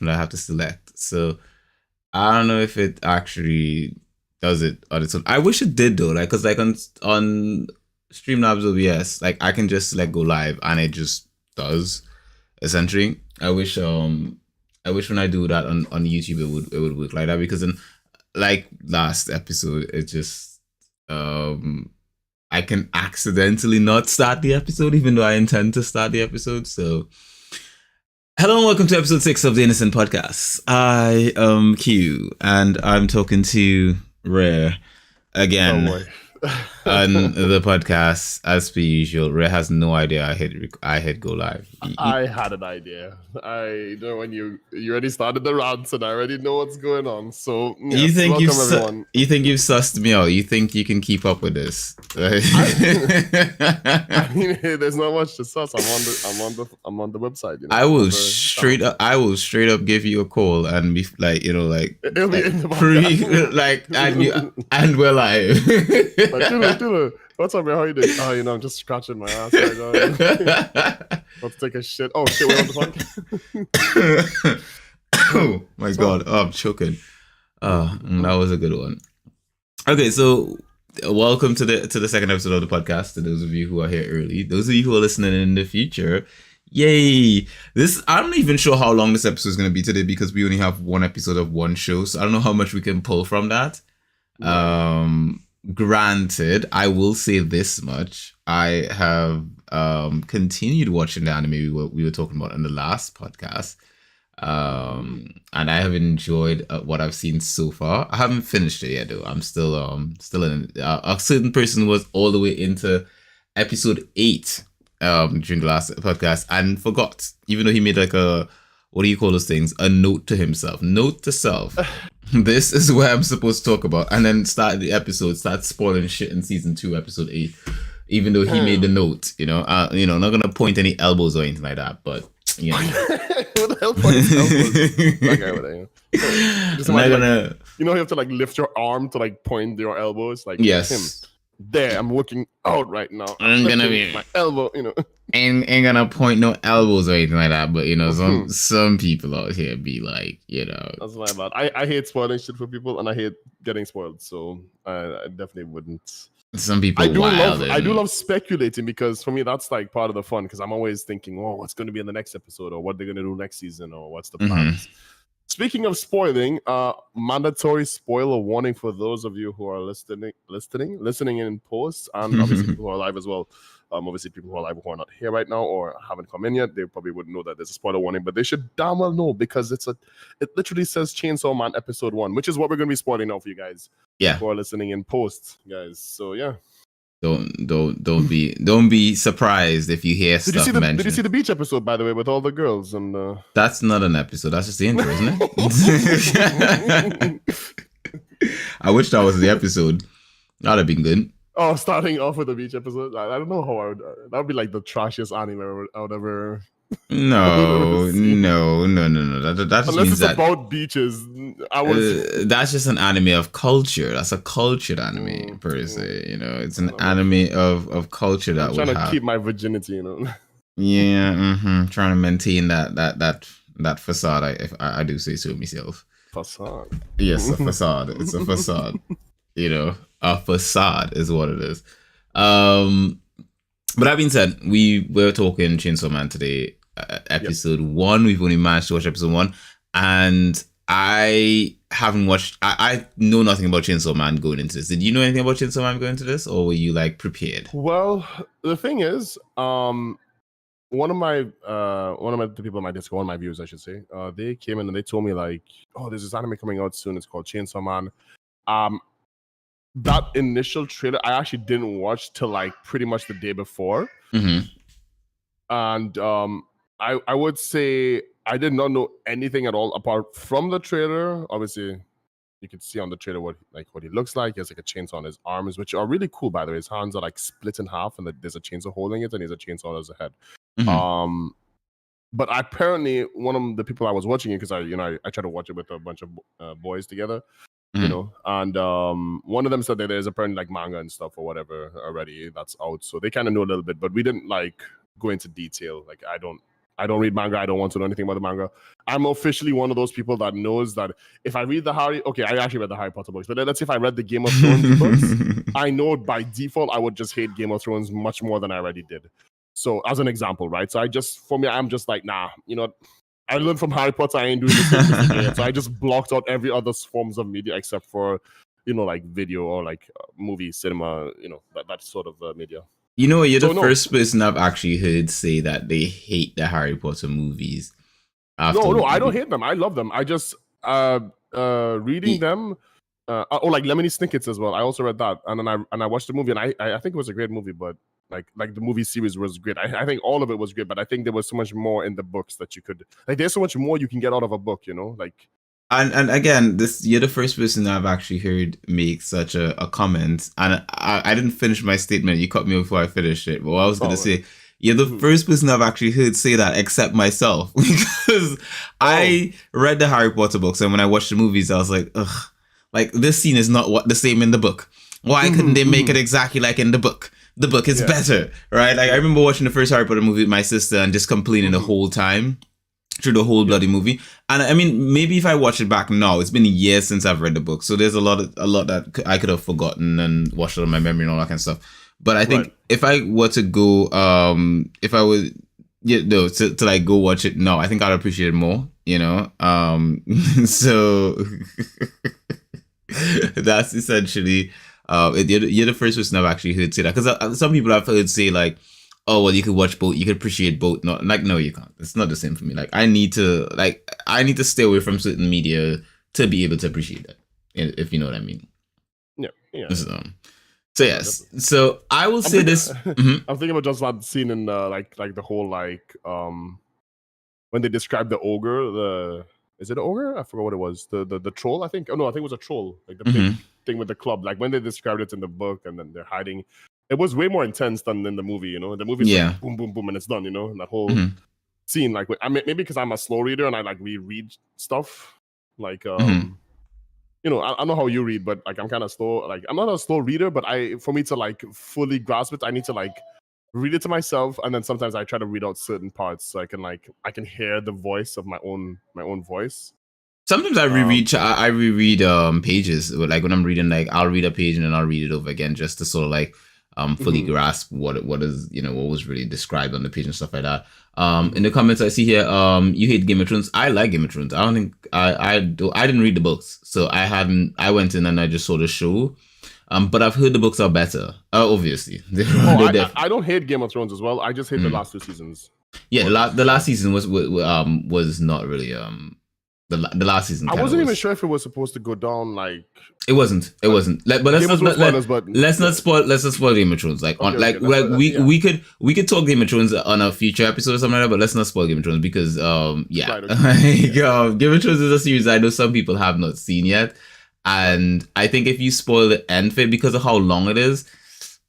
that I have to select. So I don't know if it actually does it on its own. I wish it did though, like because like on Streamlabs OBS, like I can just like go live and it just does essentially. I wish when I do that on YouTube it would work like that because in like last episode it just I can accidentally not start the episode even though I intend to start the episode. So hello and welcome to episode 6 of the Innocent Podcast. I am Q and I'm talking to Rare Oh again boy. on the podcast as per usual. Rare has no idea I hit go live. I had an idea. I know when you already started the rants and I already know what's going on. So You yes, think welcome everyone. you think you've sussed me out? You think you can keep up with this? I mean, hey, there's not much to suss. I'm on the website. You know, I will straight up give you a call and be like, It'll be in the and we're live. Tula, what's up, man? How you doing? Oh, I'm just scratching my ass right now. Let's take a shit. Oh shit, we're on the podcast. Oh my god, I'm choking. That was a good one. Okay, so welcome to the second episode of the podcast. To those of you who are here early, those of you who are listening in the future, yay! I'm not even sure how long this episode is going to be today because we only have one episode of one show, so I don't know how much we can pull from that. Granted, I will say this much: I have continued watching the anime we were talking about in the last podcast. And I have enjoyed what I've seen so far. I haven't finished it yet though. I'm still in a certain person was all the way into episode 8 during the last podcast and forgot, even though he made like a, what do you call those things, a note to himself, note to self. This is where I'm supposed to talk about, and then start spoiling shit in season 2 episode 8, even though he made the note. Not gonna point any elbows or anything like that, but what the hell points elbows? That guy over there. You have to like lift your arm to like point your elbows. Like yes. Him. There, I'm looking out right now. I'm gonna be my elbow. Ain't gonna point no elbows or anything like that. But some people out here be like, That's my bad. I hate spoiling shit for people, and I hate getting spoiled. So I definitely wouldn't. Some people I do love speculating because for me that's like part of the fun because I'm always thinking, oh, what's going to be in the next episode or what they're going to do next season or what's the plans. Speaking of spoiling, mandatory spoiler warning for those of you who are listening in post and obviously people who are live as well. Obviously people who are live who are not here right now or haven't come in yet, they probably wouldn't know that there's a spoiler warning, but they should damn well know because it literally says Chainsaw Man episode 1, which is what we're going to be spoiling now for you guys. Yeah. Who are listening in post, guys. So yeah. Don't be surprised if you hear stuff mentioned. Did you see the beach episode, by the way, with all the girls? And that's not an episode. That's just the intro, isn't it? I wish that was the episode. That'd have been good. Oh, starting off with the beach episode. I don't know how I would. That would be like the trashiest anime I would ever. No. That just unless means it's that about beaches. I would. That's just an anime of culture. That's a cultured anime per se. It's an anime of culture that I'm trying to keep my virginity. Yeah, trying to maintain that facade. I do say so myself. Facade. Yes, a facade. It's a facade. A facade is what it is. But that being said, we were talking Chainsaw Man today, episode 1. We've only managed to watch episode 1, and I haven't watched. I know nothing about Chainsaw Man going into this. Did you know anything about Chainsaw Man going into this, or were you like prepared? Well, the thing is, one of the people on my Discord, one of my viewers, I should say, they came in and they told me like, oh, there's this anime coming out soon. It's called Chainsaw Man. That initial trailer I actually didn't watch till like pretty much the day before. And I would say I did not know anything at all apart from the trailer. Obviously, you can see on the trailer what he looks like. He has like a chainsaw on his arms, which are really cool, by the way. His hands are like split in half, and there's a chainsaw holding it, and there's a chainsaw on his head. But apparently, one of the people I was watching it because I try to watch it with a bunch of boys together. And one of them said that there's apparently like manga and stuff or whatever already that's out, so they kind of know a little bit, but we didn't like go into detail. Like I I don't read manga. I don't want to know anything about the manga. I'm officially one of those people that knows that if I read I actually read the Harry Potter books, but let's say if I read the Game of Thrones books, I know by default I would just hate Game of Thrones much more than I already did. So as an example, right? So I'm just like, nah, I learned from Harry Potter, I ain't doing this again. So I just blocked out every other forms of media except for, like video or like movie, cinema, that sort of media. You're the first person I've actually heard say that they hate the Harry Potter movies. No, I don't hate them. I love them. I just reading them. Like Lemony Snicket's as well. I also read that, and then I watched the movie, and I think it was a great movie. But like the movie series was great. I think all of it was great, but I think there was so much more in the books that you could there's so much more you can get out of a book. Like. And again, you're the first person I've actually heard make such a comment, and I didn't finish my statement. You cut me before I finished it. But what I was going to say, you're the first person I've actually heard say that, except myself, because I read the Harry Potter books, and when I watched the movies, I was like, ugh, like this scene is not the same in the book. Why couldn't they make it exactly like in the book? The book is better, right? Like I remember watching the first Harry Potter movie with my sister and just complaining the whole time. Through the whole bloody movie. And I mean, maybe if I watch it back now, it's been years since I've read the book, so there's a lot that I could have forgotten and washed out of my memory and all that kind of stuff. But I think if I were to go, if I was to like go watch it now, I think I'd appreciate it more, so that's essentially you're the first person I've actually heard say that, because some people I've heard say like, oh, well, you could watch both. You could appreciate both. No, you can't. It's not the same for me. Like, I need to stay away from certain media to be able to appreciate that, if you know what I mean. Yeah. So yes. So I will say this. I'm thinking about just that scene in like the whole when they describe the ogre. Is it an ogre? I forgot what it was. The troll. I think. Oh no, I think it was a troll. Like the big thing with the club. Like when they described it in the book, and then they're hiding. It was way more intense than in the movie, The movie's like boom, boom, boom, and it's done, And that whole scene, like, I mean, maybe because I'm a slow reader and I like reread stuff. Like, I don't know how you read, but like I'm kind of slow. Like, I'm not a slow reader, but for me to like fully grasp it, I need to like read it to myself, and then sometimes I try to read out certain parts so I can hear the voice of my own voice. Sometimes I reread pages. Like when I'm reading, like I'll read a page and then I'll read it over again just to sort of like fully grasp what is what was really described on the page and stuff like that. In the comments I see here, you hate Game of Thrones. I like Game of Thrones. I don't think I didn't read the books, so I went in and I just saw the show. But I've heard the books are better. Obviously. I don't hate Game of Thrones as well. I just hate the last 2 seasons. Yeah, the last season was not really the last season. I wasn't even sure if it was supposed to go down like. It wasn't. Like, but let's not spoil Game of Thrones. Like, we could talk Game of Thrones on a future episode or something like that. But let's not spoil Game of Thrones because Game of Thrones is a series I know some people have not seen yet, and I think if you spoil the end of it because of how long it is,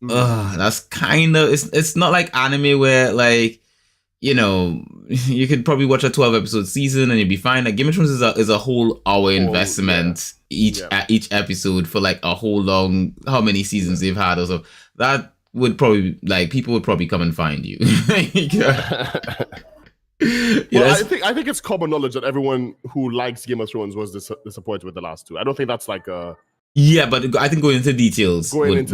that's kind of it's not like anime where like. You could probably watch a 12-episode season and you'd be fine. Like Game of Thrones is a whole hour investment each episode for like a whole long how many seasons they've had or so. That would probably like people would probably come and find you. I think it's common knowledge that everyone who likes Game of Thrones was disappointed with the last 2. I don't think that's like a. Yeah, but I think going into details would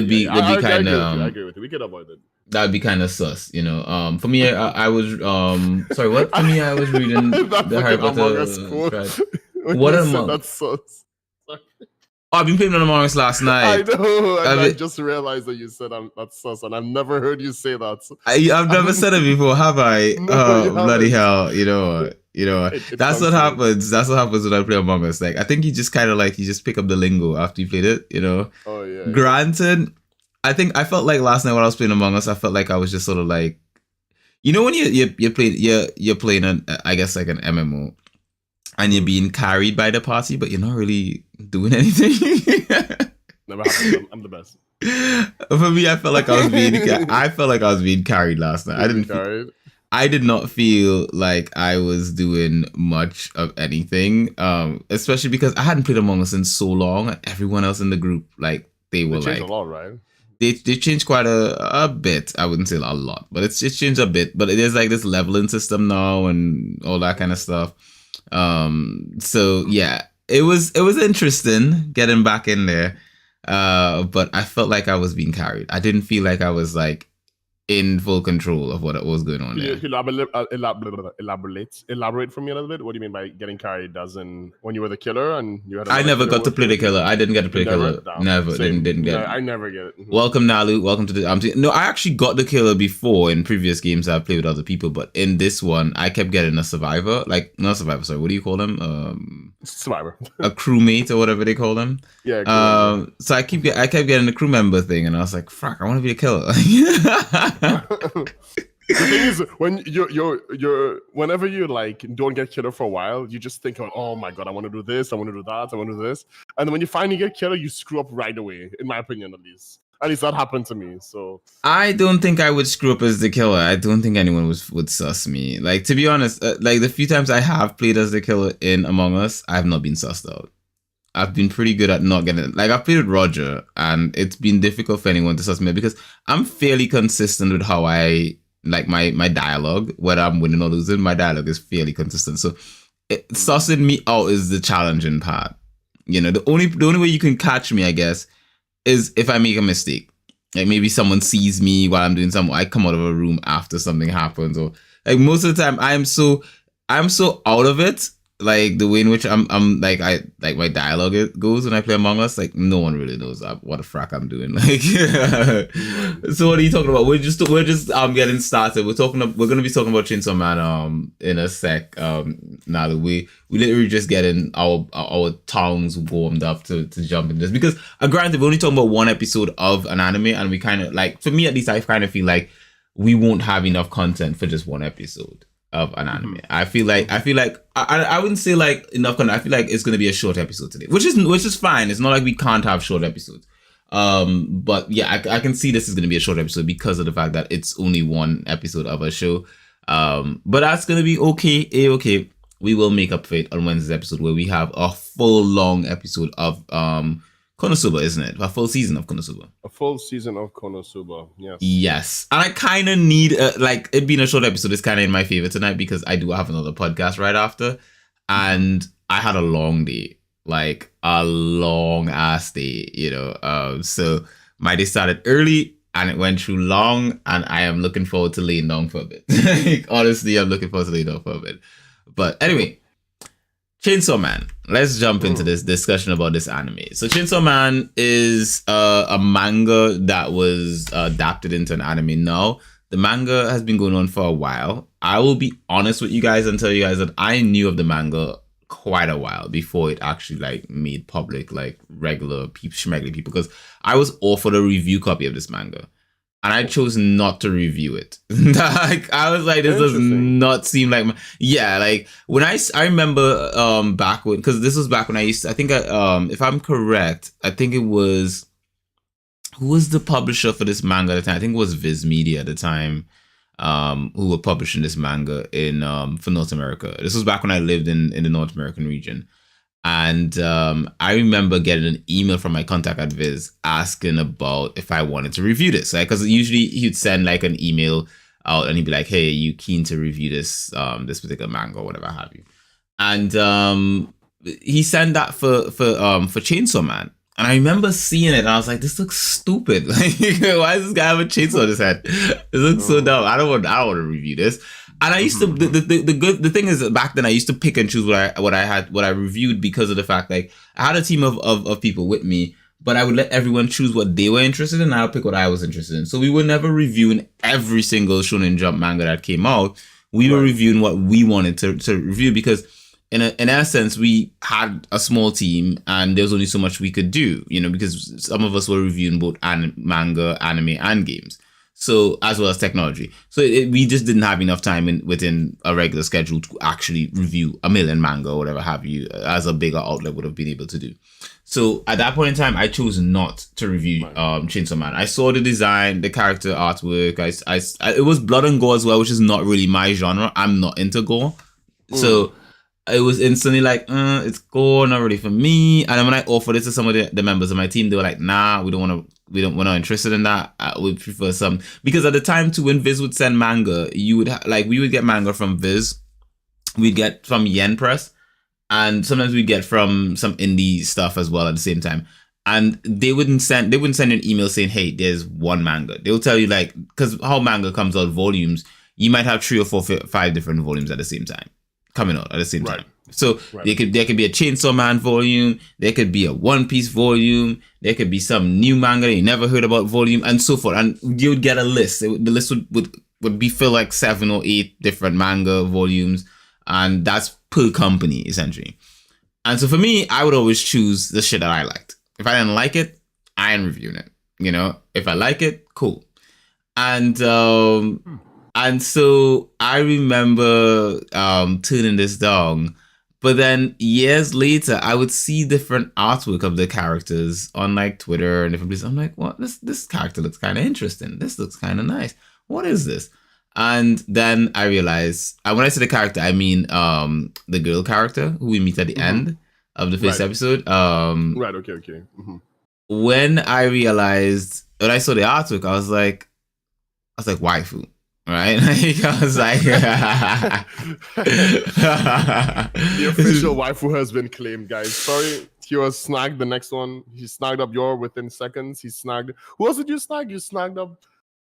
be kind of. I agree with you. We can avoid it. That would be kind of sus, For me, I was sorry, what? For me, I was reading the Harry Potter. What Among Us? That's sus. Oh, I've been playing on Among Us last night. I know. I just realized that you said that's sus, and I've never heard you say that. I've never said it before, have I? No, bloody hell! That's what happens. That's what happens when I play Among Us. Like, I think you just kind of like you just pick up the lingo after you played it. Oh yeah. Granted. I felt like last night when I was playing Among Us, I felt like I was just sort of like, when you're playing I guess like an MMO, and you're being carried by the party, but you're not really doing anything. Never happened. I'm the best. For me, I felt like I was being carried last night. I did not feel like I was doing much of anything, especially because I hadn't played Among Us in so long. Everyone else in the group, like they were like, a lot, right? they changed quite a bit. I wouldn't say a lot, but it's changed a bit. But it is like this leveling system now and all that kind of stuff. So yeah, it was interesting getting back in there. But I felt like I was being carried. I didn't feel like I was like in full control of what was going on there. Can you elaborate for me a little bit? What do you mean by getting carried? As in when you were the killer and you had? I never got to play the killer. I didn't get to play the killer. Never. Didn't get it. I never get it. Welcome, Nalu. Welcome to the. No, I actually got the killer before in previous games I've played with other people, but in this one, I kept getting a survivor. Like, not survivor, sorry. What do you call them? Survivor. A crewmate or whatever they call them. Yeah. So I kept getting the crew member thing, and I was like, "Fuck, I want to be a killer." The thing is, when you're whenever you like don't get killer for a while, you just think, oh my god, I want to do this, I want to do that, I want to do this, and then when you finally get killer, you screw up right away. In my opinion, at least that happened to me. So I don't think I would screw up as the killer. I don't think anyone would sus me. Like, to be honest, like the few times I have played as the killer in Among Us, I have not been sussed out. I've been pretty good at not getting it. Like, I've played with Roger, and it's been difficult for anyone to suss me because I'm fairly consistent with how I like my dialogue. Whether I'm winning or losing, my dialogue is fairly consistent. So sussing me out is the challenging part. You know, the only way you can catch me, I guess, is if I make a mistake. Like, maybe someone sees me while I'm doing something. I come out of a room after something happens, or like most of the time I'm so out of it. Like the way in which I'm like my dialogue goes when I play Among Us, like no one really knows what the frack I'm doing. Like, so what are you talking about? We're just getting started. We're gonna be talking about Chainsaw Man in a sec. Now that we literally just getting our tongues warmed up to jump in this, because granted we're only talking about one episode of an anime, and we kind of like, for me at least, I kind of feel like we won't have enough content for just one episode of an anime. I feel like I wouldn't say like enough content. I feel like it's going to be a short episode today, which is fine. It's not like we can't have short episodes. But yeah, I can see this is going to be a short episode because of the fact that it's only one episode of a show. But that's going to be okay. Okay. We will make up for it on Wednesday's episode, where we have a full long episode of Konosuba, isn't it? A full season of Konosuba. A full season of Konosuba, yes. Yes. And I kind of need, like, it being a short episode is kind of in my favor tonight, because I do have another podcast right after. And I had a long day, like a long ass day, you know. So my day started early and it went through long, and I am looking forward to laying down for a bit. Like, honestly, I'm looking forward to laying down for a bit. But anyway, Chainsaw Man. Let's jump into this discussion about this anime. So Chainsaw Man is a manga that was adapted into an anime now. The manga has been going on for a while. I will be honest with you guys and tell you guys that I knew of the manga quite a while before it actually like made public, like regular schmegly people, because I was offered a review copy of this manga. And I chose not to review it. Like, I was like, this does not seem like like when I remember back when, because this was back when I used to, I think if I'm correct, I think it was, who was the publisher for this manga at the time? I think it was Viz Media at the time, who were publishing this manga in for North America. This was back when I lived in the North American region. And I remember getting an email from my contact at Viz asking about if I wanted to review this. Like, because usually he'd send like an email out and he'd be like, "Hey, are you keen to review this this particular manga or whatever have you?" And he sent that for Chainsaw Man. And I remember seeing it and I was like, "This looks stupid. Like, why does this guy have a chainsaw on his head? This looks so dumb. I don't want to review this." And I used to the thing is, back then I used to pick and choose what I reviewed, because of the fact, like, I had a team of people with me, but I would let everyone choose what they were interested in, and I would pick what I was interested in. So we were never reviewing every single Shonen Jump manga that came out. We were reviewing what we wanted to review, because in essence we had a small team and there was only so much we could do, you know, because some of us were reviewing both manga, anime, and games. So, as well as technology. So we just didn't have enough time within a regular schedule to actually review a million manga or whatever have you, as a bigger outlet would have been able to do. So at that point in time, I chose not to review Chainsaw Man. I saw the design, the character artwork. It was blood and gore as well, which is not really my genre. I'm not into gore. So it was instantly like, it's gore, not really for me. And then when I offered it to some of the members of my team, they were like, "Nah, we don't want to we're not interested in that. We prefer some, because at the time too, when Viz would send manga, you would we would get manga from Viz, we'd get from Yen Press, and sometimes we'd get from some indie stuff as well at the same time. And they wouldn't send an email saying, hey, there's one manga. They'll tell you, like, because how manga comes out volumes, you might have 3 or 4, 5 different volumes at the same time coming out at the same time. So there could be a Chainsaw Man volume, there could be a One Piece volume, there could be some new manga that you never heard about volume, and so forth. And you would get a list. The list would be filled like 7 or 8 different manga volumes, and that's per company essentially. And so for me, I would always choose the shit that I liked. If I didn't like it, I ain't reviewing it. You know, if I like it, cool. And so I remember turning this down. But then years later, I would see different artwork of the characters on like Twitter and different places. I'm like, what? This character looks kind of interesting. This looks kind of nice. What is this? And then I realized, and when I say the character, I mean the girl character who we meet at the end of the first episode. Okay. When I realized, when I saw the artwork, I was like, waifu. Right? I was like, the official waifu has been claimed, guys. Sorry, Kyo snagged the next one. He snagged up Yor within seconds. He snagged. Who else did you snag? You snagged up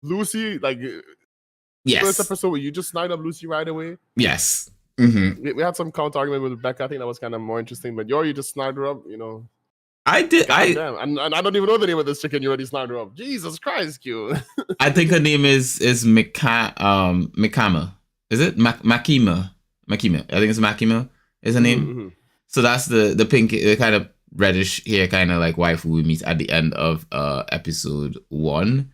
Lucy. Like, yes. First episode where you just snagged up Lucy right away. Yes. We had some counter argument with Rebecca. I think that was kind of more interesting. But Yor, you just snagged her up. You know. I did. Damn. And I don't even know the name of this chicken. You already snagged her up. Jesus Christ, Q. I think her name is Mikama. Is it Makima? Makima. I think it's Makima. Is her name? So that's the pink, the kind of reddish hair, kind of like waifu we meet at the end of episode 1.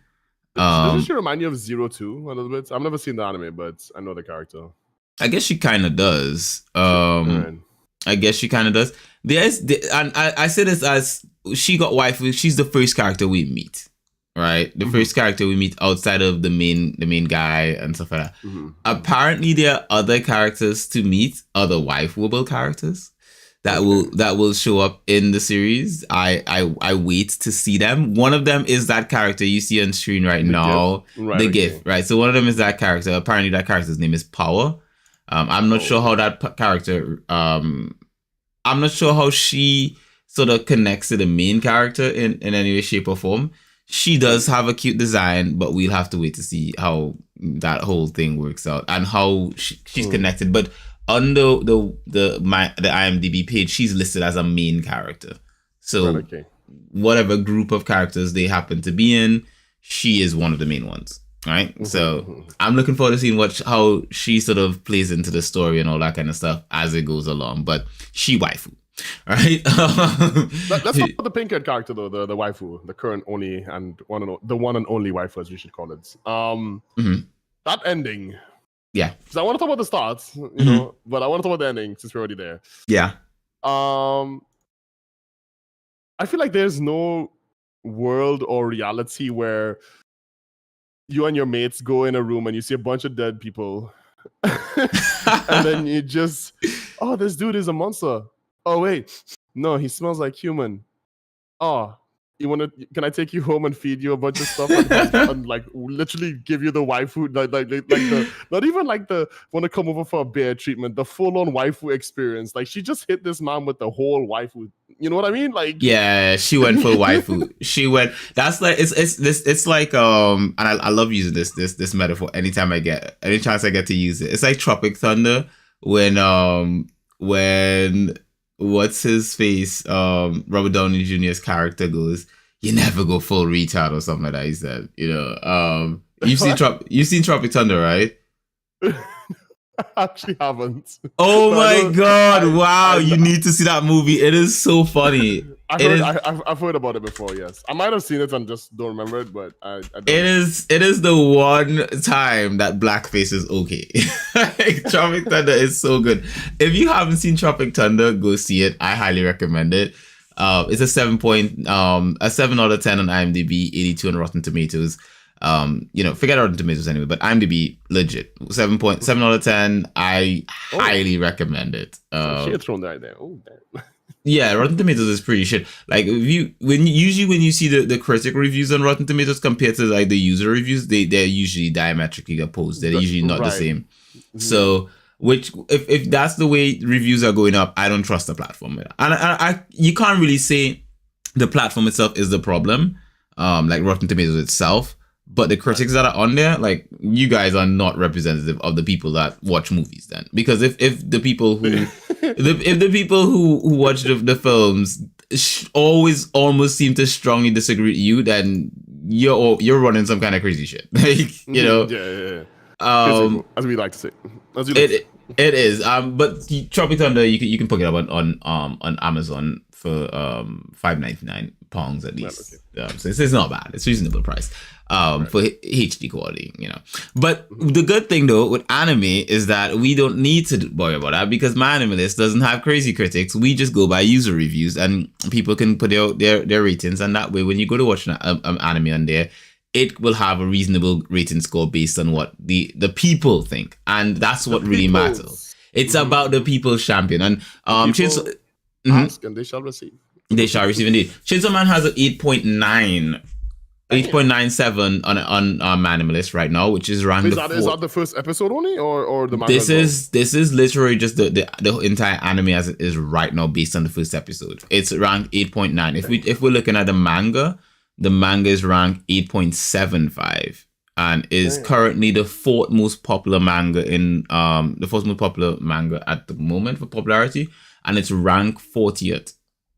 Doesn't she remind you of 02 a little bit? I've never seen the anime, but I know the character. I guess she kind of does. I guess she kind of does. And I say this as she got waifu. She's the first character we meet, right? The first character we meet outside of the main guy and stuff like that. Apparently, there are other characters to meet, other waifuable characters that will show up in the series. I wait to see them. One of them is that character you see on screen right now, the GIF, right? So one of them is that character. Apparently, that character's name is Power. I'm not sure how that character. I'm not sure how she sort of connects to the main character in any way, shape, or form. She does have a cute design, but we'll have to wait to see how that whole thing works out and how she's connected. But on the IMDb page, she's listed as a main character. So whatever group of characters they happen to be in, she is one of the main ones. Right, so I'm looking forward to seeing how she sort of plays into the story and all that kind of stuff as it goes along. But she waifu, right? Let's talk about the pink-haired character though, the waifu, the current only and one and only waifu, as we should call it. That ending, yeah. Because I want to talk about the start, you know, but I want to talk about the ending since we're already there. Yeah. I feel like there's no world or reality where you and your mates go in a room and you see a bunch of dead people and then you just, oh, this dude is a monster. Oh, wait. No, he smells like human. Oh, can I take you home and feed you a bunch of stuff and like literally give you the waifu, not even like the want to come over for a bear treatment, the full-on waifu experience. Like she just hit this man with the whole waifu. You know what I mean? Like, yeah, she went for waifu. She went. That's like it's like and I love using this metaphor any chance I get to use it. It's like Tropic Thunder when what's his face Robert Downey Jr.'s character goes, "You never go full retard" or something like that. He said, you know, you've seen Tropic Thunder, right? I actually haven't. Oh my god! Wow, you need to see that movie. It is so funny. I've heard about it before. Yes, I might have seen it and just don't remember it. But I don't. It is the one time that blackface is okay. Tropic Thunder is so good. If you haven't seen Tropic Thunder, go see it. I highly recommend it. It's a 7 out of 10 on IMDb, 82 on Rotten Tomatoes. You know, forget Rotten Tomatoes anyway, but IMDb legit 7.7 out of 10. I highly recommend it. She had thrown that there. Oh, damn. Yeah, Rotten Tomatoes is pretty shit. Like when you see the critic reviews on Rotten Tomatoes compared to like the user reviews, they're usually diametrically opposed. They're usually not the same. So which if that's the way reviews are going up, I don't trust the platform. And I you can't really say the platform itself is the problem, like Rotten Tomatoes itself. But the critics that are on there, like you guys are not representative of the people that watch movies then. Because if the people who if the people who watch the films always almost seem to strongly disagree with you, then you're running some kind of crazy shit. Like, you know. Yeah. As we like to say. It is. But Tropic Thunder, you can pick it up on Amazon for £5.99 at least. Okay. So it's not bad. It's reasonable price. For HD quality, you know. But the good thing though with anime is that we don't need to worry about that because My Anime List doesn't have crazy critics. We just go by user reviews and people can put out their ratings, and that way when you go to watch an anime on there, it will have a reasonable rating score based on what the people think, and that's what really matters. It's about the people's champion, and ask and they shall receive. They shall receive indeed. Chainsaw Man has an 8.97 on My Anime List right now, which is ranked. Is that the first episode only, or the manga? This is literally just the entire anime as it is right now, based on the first episode. It's ranked 8.9. If we're looking at the manga is ranked 8.75 and is currently the fourth most popular manga at the moment for popularity, and it's ranked 40th.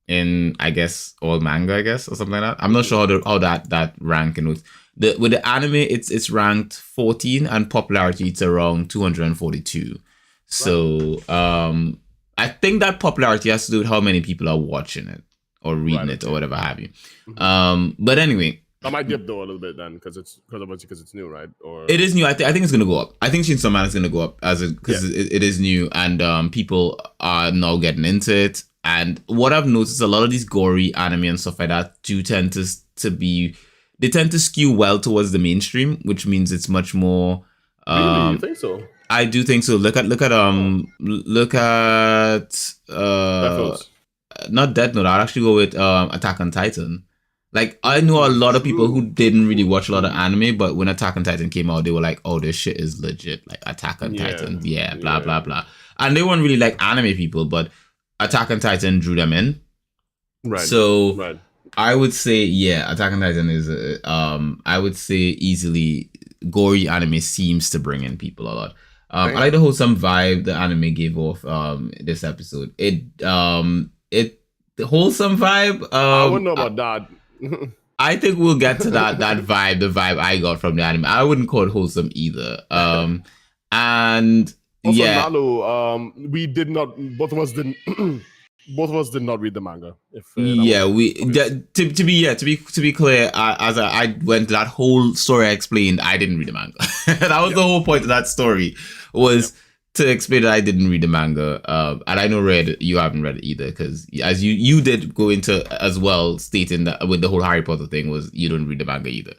In I guess all manga, or something like that. I'm not sure how that ranking was. With the anime, it's ranked 14 and popularity it's around 242. So I think that popularity has to do with how many people are watching it or reading it or whatever have you. But anyway, that might dip though a little bit then because it's new, right? Or it is new. I think it's gonna go up. I think Chainsaw Man is gonna go up because it is new and people are now getting into it. And what I've noticed, a lot of these gory anime and stuff like that do tend to skew well towards the mainstream, which means it's much more. Really, you think so? I do think so. Look at not Death Note. I'd actually go with Attack on Titan. Like I know a lot of people who didn't really watch a lot of anime, but when Attack on Titan came out, they were like, "Oh, this shit is legit." Like Attack on Titan, blah blah blah, and they weren't really like anime people, but Attack on Titan drew them in. Right. So I would say, Attack on Titan is I would say easily gory anime seems to bring in people a lot. I like the wholesome vibe the anime gave off this episode. The wholesome vibe. I wouldn't know about that. I think we'll get to that vibe, the vibe I got from the anime. I wouldn't call it wholesome either. And also, Nalu, we did not. Both of us did not read the manga. To be clear, as I went that whole story I explained, I didn't read the manga. That was the whole point of that story, was to explain that I didn't read the manga. And I know you haven't read it either, because as you did go into as well, stating that with the whole Harry Potter thing was you don't read the manga either.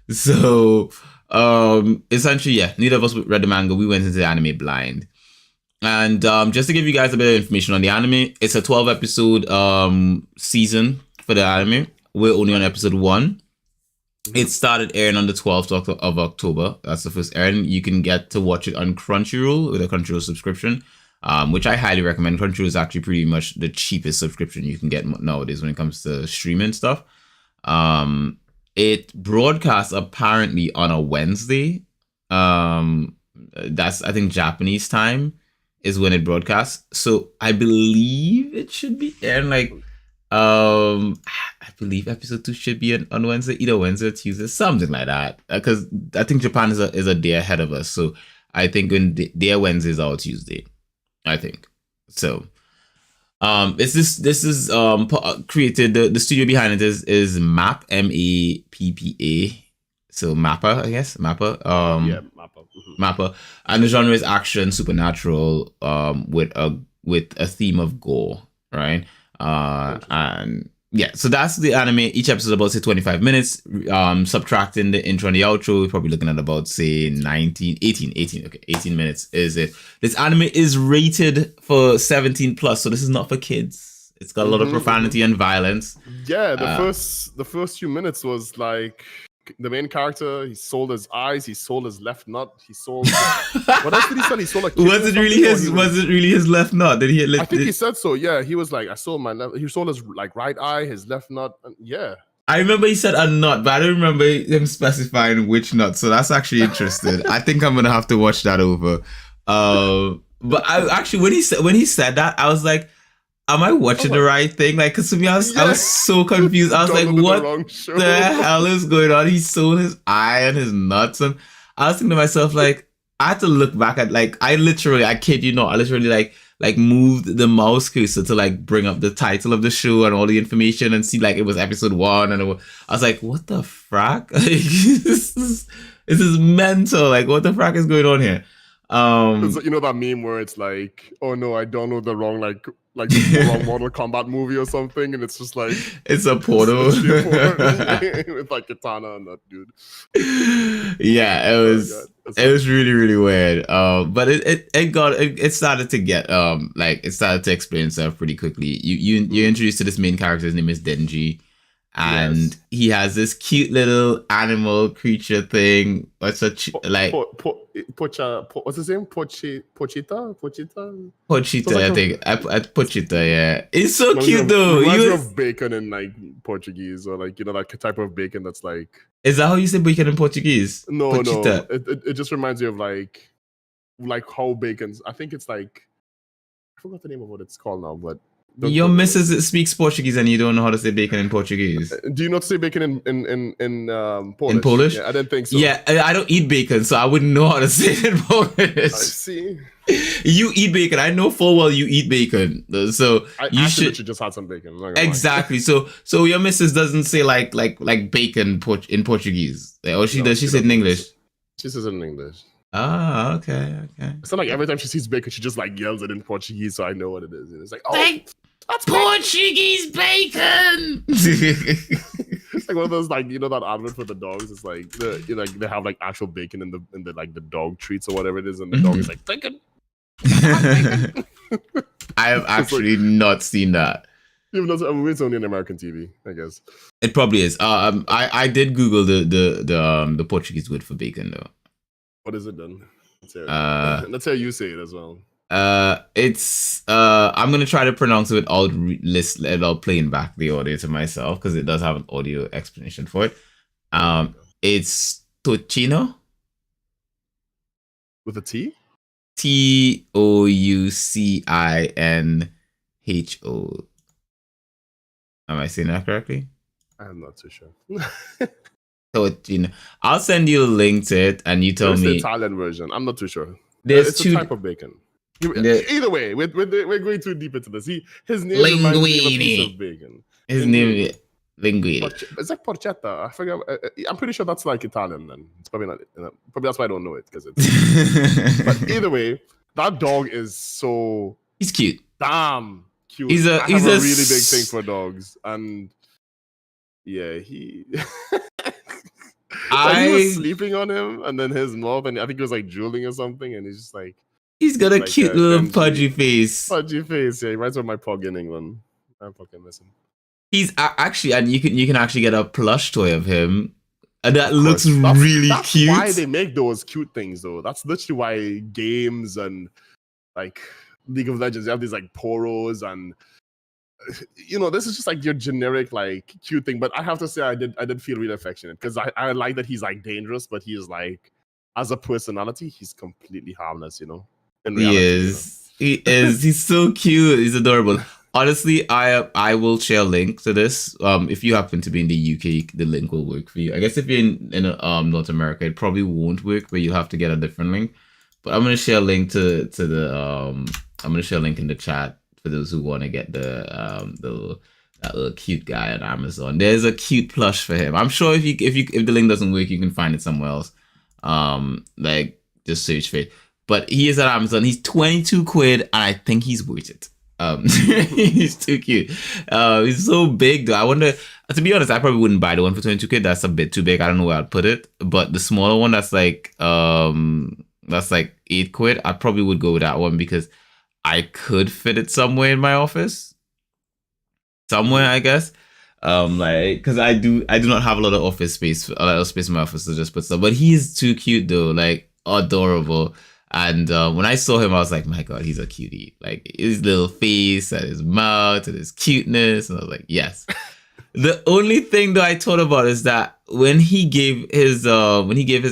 So essentially, neither of us read the manga. We went into the anime blind. And just to give you guys a bit of information on the anime, it's a 12 episode season for the anime. We're only on episode 1. It started airing on the 12th of October. That's the first airing. You can get to watch it on Crunchyroll with a Crunchyroll subscription, which I highly recommend. Crunchyroll is actually pretty much the cheapest subscription you can get nowadays when it comes to streaming stuff. It broadcasts apparently on a Wednesday. That's, I think, Japanese time is when it broadcasts. So I believe it should be airing I believe episode 2 should be on Wednesday, either Wednesday or Tuesday, something like that. Because I think Japan is a day ahead of us. So I think when their Wednesdays are Tuesday, I think. So this is created, the studio behind it is MAPPA, MAPPA. So MAPPA, I guess. MAPPA. MAPPA. MAPPA. And the genre is action, supernatural, with a theme of gore, right? And so that's the anime. Each episode is about, say, 25 minutes. Subtracting the intro and the outro, we're probably looking at about, say, 18 minutes is it. This anime is rated for 17 plus, so this is not for kids. It's got a lot of profanity and violence. Yeah, the first few minutes was like the main character. He sold his eyes. He sold his left nut. He sold. What else did he sell? He sold a kidney. Was it really his? Was it really his left nut? Did he? I think he said so. Yeah, he was like, I sold my left. He sold his like right eye, his left nut. And yeah. I remember he said a nut, but I don't remember him specifying which nut. So that's actually interesting. I think I'm gonna have to watch that over. But I actually when he said that, I was like, am I watching the right thing? Like, cause to be honest, I was so confused. I was like, what the hell is going on? He sold his eye and his nuts, and I was thinking to myself, like, I had to look back at, like, I kid you not, I literally like moved the mouse cursor to like bring up the title of the show and all the information and see like it was episode 1, and I was like, what the frack? Like, this is mental. Like, what the frack is going on here? You know that meme where it's like, oh no, I downloaded the wrong like the wrong Mortal Kombat movie or something, and it's just like it's a portal with like katana and that dude. Yeah, it was really, really weird. But it started to get it started to explain itself pretty quickly. You're introduced to this main character. His name is Denji. And he has this cute little animal creature thing. What's what's his name? Pochita, I think. Pochita, yeah. It's so cute though. Reminds me of bacon in like Portuguese, or like, you know, that type of bacon that's like. Is that how you say bacon in Portuguese? No, Pochita. No. It just reminds me of like how bacon's. I think it's like, I forgot the name of what it's called now, but. Your missus speaks Portuguese and you don't know how to say bacon in Portuguese. Do you not say bacon in Polish? In Polish? Yeah, I didn't think so. Yeah, I don't eat bacon, so I wouldn't know how to say it in Polish. I see. You eat bacon. I know full well you eat bacon. So you should just had some bacon. Exactly. So your missus doesn't say like bacon in Portuguese. Or does she say it in English? She says it in English. Ah, okay. It's not like every time she sees bacon, she just like yells it in Portuguese, so I know what it is. And it's like, that's Portuguese bacon. It's like one of those, like, you know, that advert for the dogs. It's like they have like actual bacon in the like the dog treats or whatever it is, and the dog is like bacon. I have actually not seen that. It's only on American TV, I guess. It probably is. I did Google the Portuguese word for bacon though. What is it then? Let's hear you say it as well. It's I'm gonna try to pronounce it without playing back the audio to myself, because it does have an audio explanation for it. It's Tocino with a T. Toucinho. Am I saying that correctly? I'm not too sure. Tocino. I'll send you a link to it, and you tell me. The Italian version. I'm not too sure. It's a type of bacon. Either way, we're going too deep into this. His name reminds me of a piece of bacon. His name is Linguini. It's like Pochita. I forget. I'm pretty sure that's like Italian. Then it's probably not. Probably that's why I don't know it, because it's. But either way, that dog is so. He's cute. Damn cute. He's a really big thing for dogs, and yeah, he. He was sleeping on him, and then his mouth, and I think he was like drooling or something, and he's just like. He's got a cute little pudgy face. Pudgy face, yeah. He reminds me of my pug in England. I'm fucking missing. He's actually, and you can actually get a plush toy of him, and that looks really cute. That's why they make those cute things, though. That's literally why games and like League of Legends, they have these like poros, and you know, this is just like your generic like cute thing. But I have to say, I did feel really affectionate, because I like that he's like dangerous, but he's like, as a personality, he's completely harmless, you know. Reality, he is. He's so cute. He's adorable. Honestly, I will share a link to this. If you happen to be in the UK, the link will work for you. I guess if you're in North America, it probably won't work, but you'll have to get a different link. But I'm gonna share a link to the I'm gonna share a link in the chat for those who want to get that little cute guy on Amazon. There's a cute plush for him. I'm sure if the link doesn't work, you can find it somewhere else. Like just search for it. But he is at Amazon. He's 22 quid, and I think he's worth it. He's too cute. He's so big though. I wonder, to be honest, I probably wouldn't buy the one for 22 quid. That's a bit too big. I don't know where I'd put it. But the smaller one that's like 8 quid, I probably would go with that one, because I could fit it somewhere in my office. somewhere, I guess. Like, because I do not have a lot of office space, a lot of space in my office to just put stuff. But he's too cute though, like adorable. And when I saw him, I was like, my God, he's a cutie. Like his little face and his mouth and his cuteness, and I was like, yes. The only thing that I thought about is that when he gave his